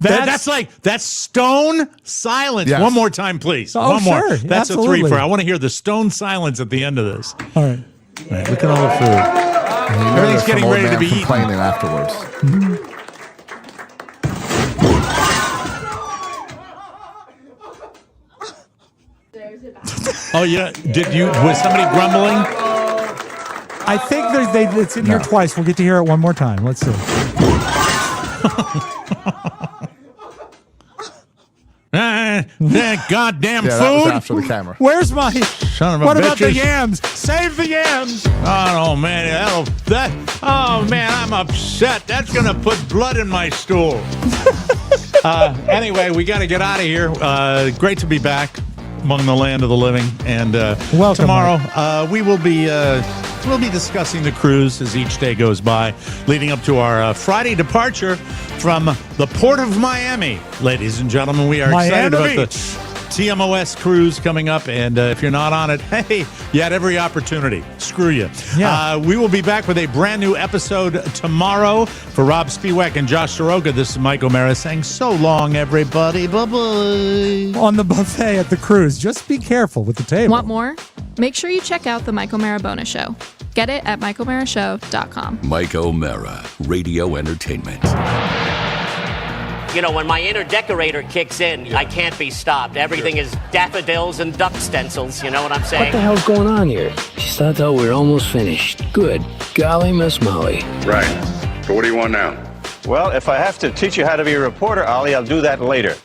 That's stone silence. Yes. One more time, please. Oh, one more. sure. That's Absolutely. a 3 for. I want to hear the stone silence at the end of this. All right. All right, look at all the food. Everything's getting ready to be eaten. Complaining afterwards. Oh yeah. Was somebody grumbling? I think it's in here twice. We'll get to hear it one more time. Let's see. That goddamn Yeah, food. that was after the camera. Where's my Son of a What about the bitches. yams? Save the yams. Oh man, oh man, I'm upset. That's gonna put blood in my stool. Anyway, we got to get out of here. Great to be back among the land of the living. And Welcome, tomorrow we will be we'll be discussing the cruise as each day goes by, leading up to our Friday departure from the port of Miami. Ladies and gentlemen, we are excited Miami about Beach. the TMOS cruise coming up, and if you're not on it, hey, you had every opportunity. Screw you. Yeah. We will be back with a brand new episode tomorrow. For Rob Spiewak and Josh Soroka, this is Mike O'Mara saying so long, everybody. Bye-bye. On the buffet at the cruise. Just be careful with the table. Want more? Make sure you check out the Mike O'Mara Bonus Show. Get it at MikeO'MaraShow.com. Mike O'Mara, Radio Entertainment. You know, when my inner decorator kicks in, I can't be stopped. Everything is daffodils and duck stencils, you know what I'm saying? What the hell's going on here? Just thought we were almost finished. Good. Golly, Miss Molly. Right. So what do you want now? Well, if I have to teach you how to be a reporter, Ollie, I'll do that later.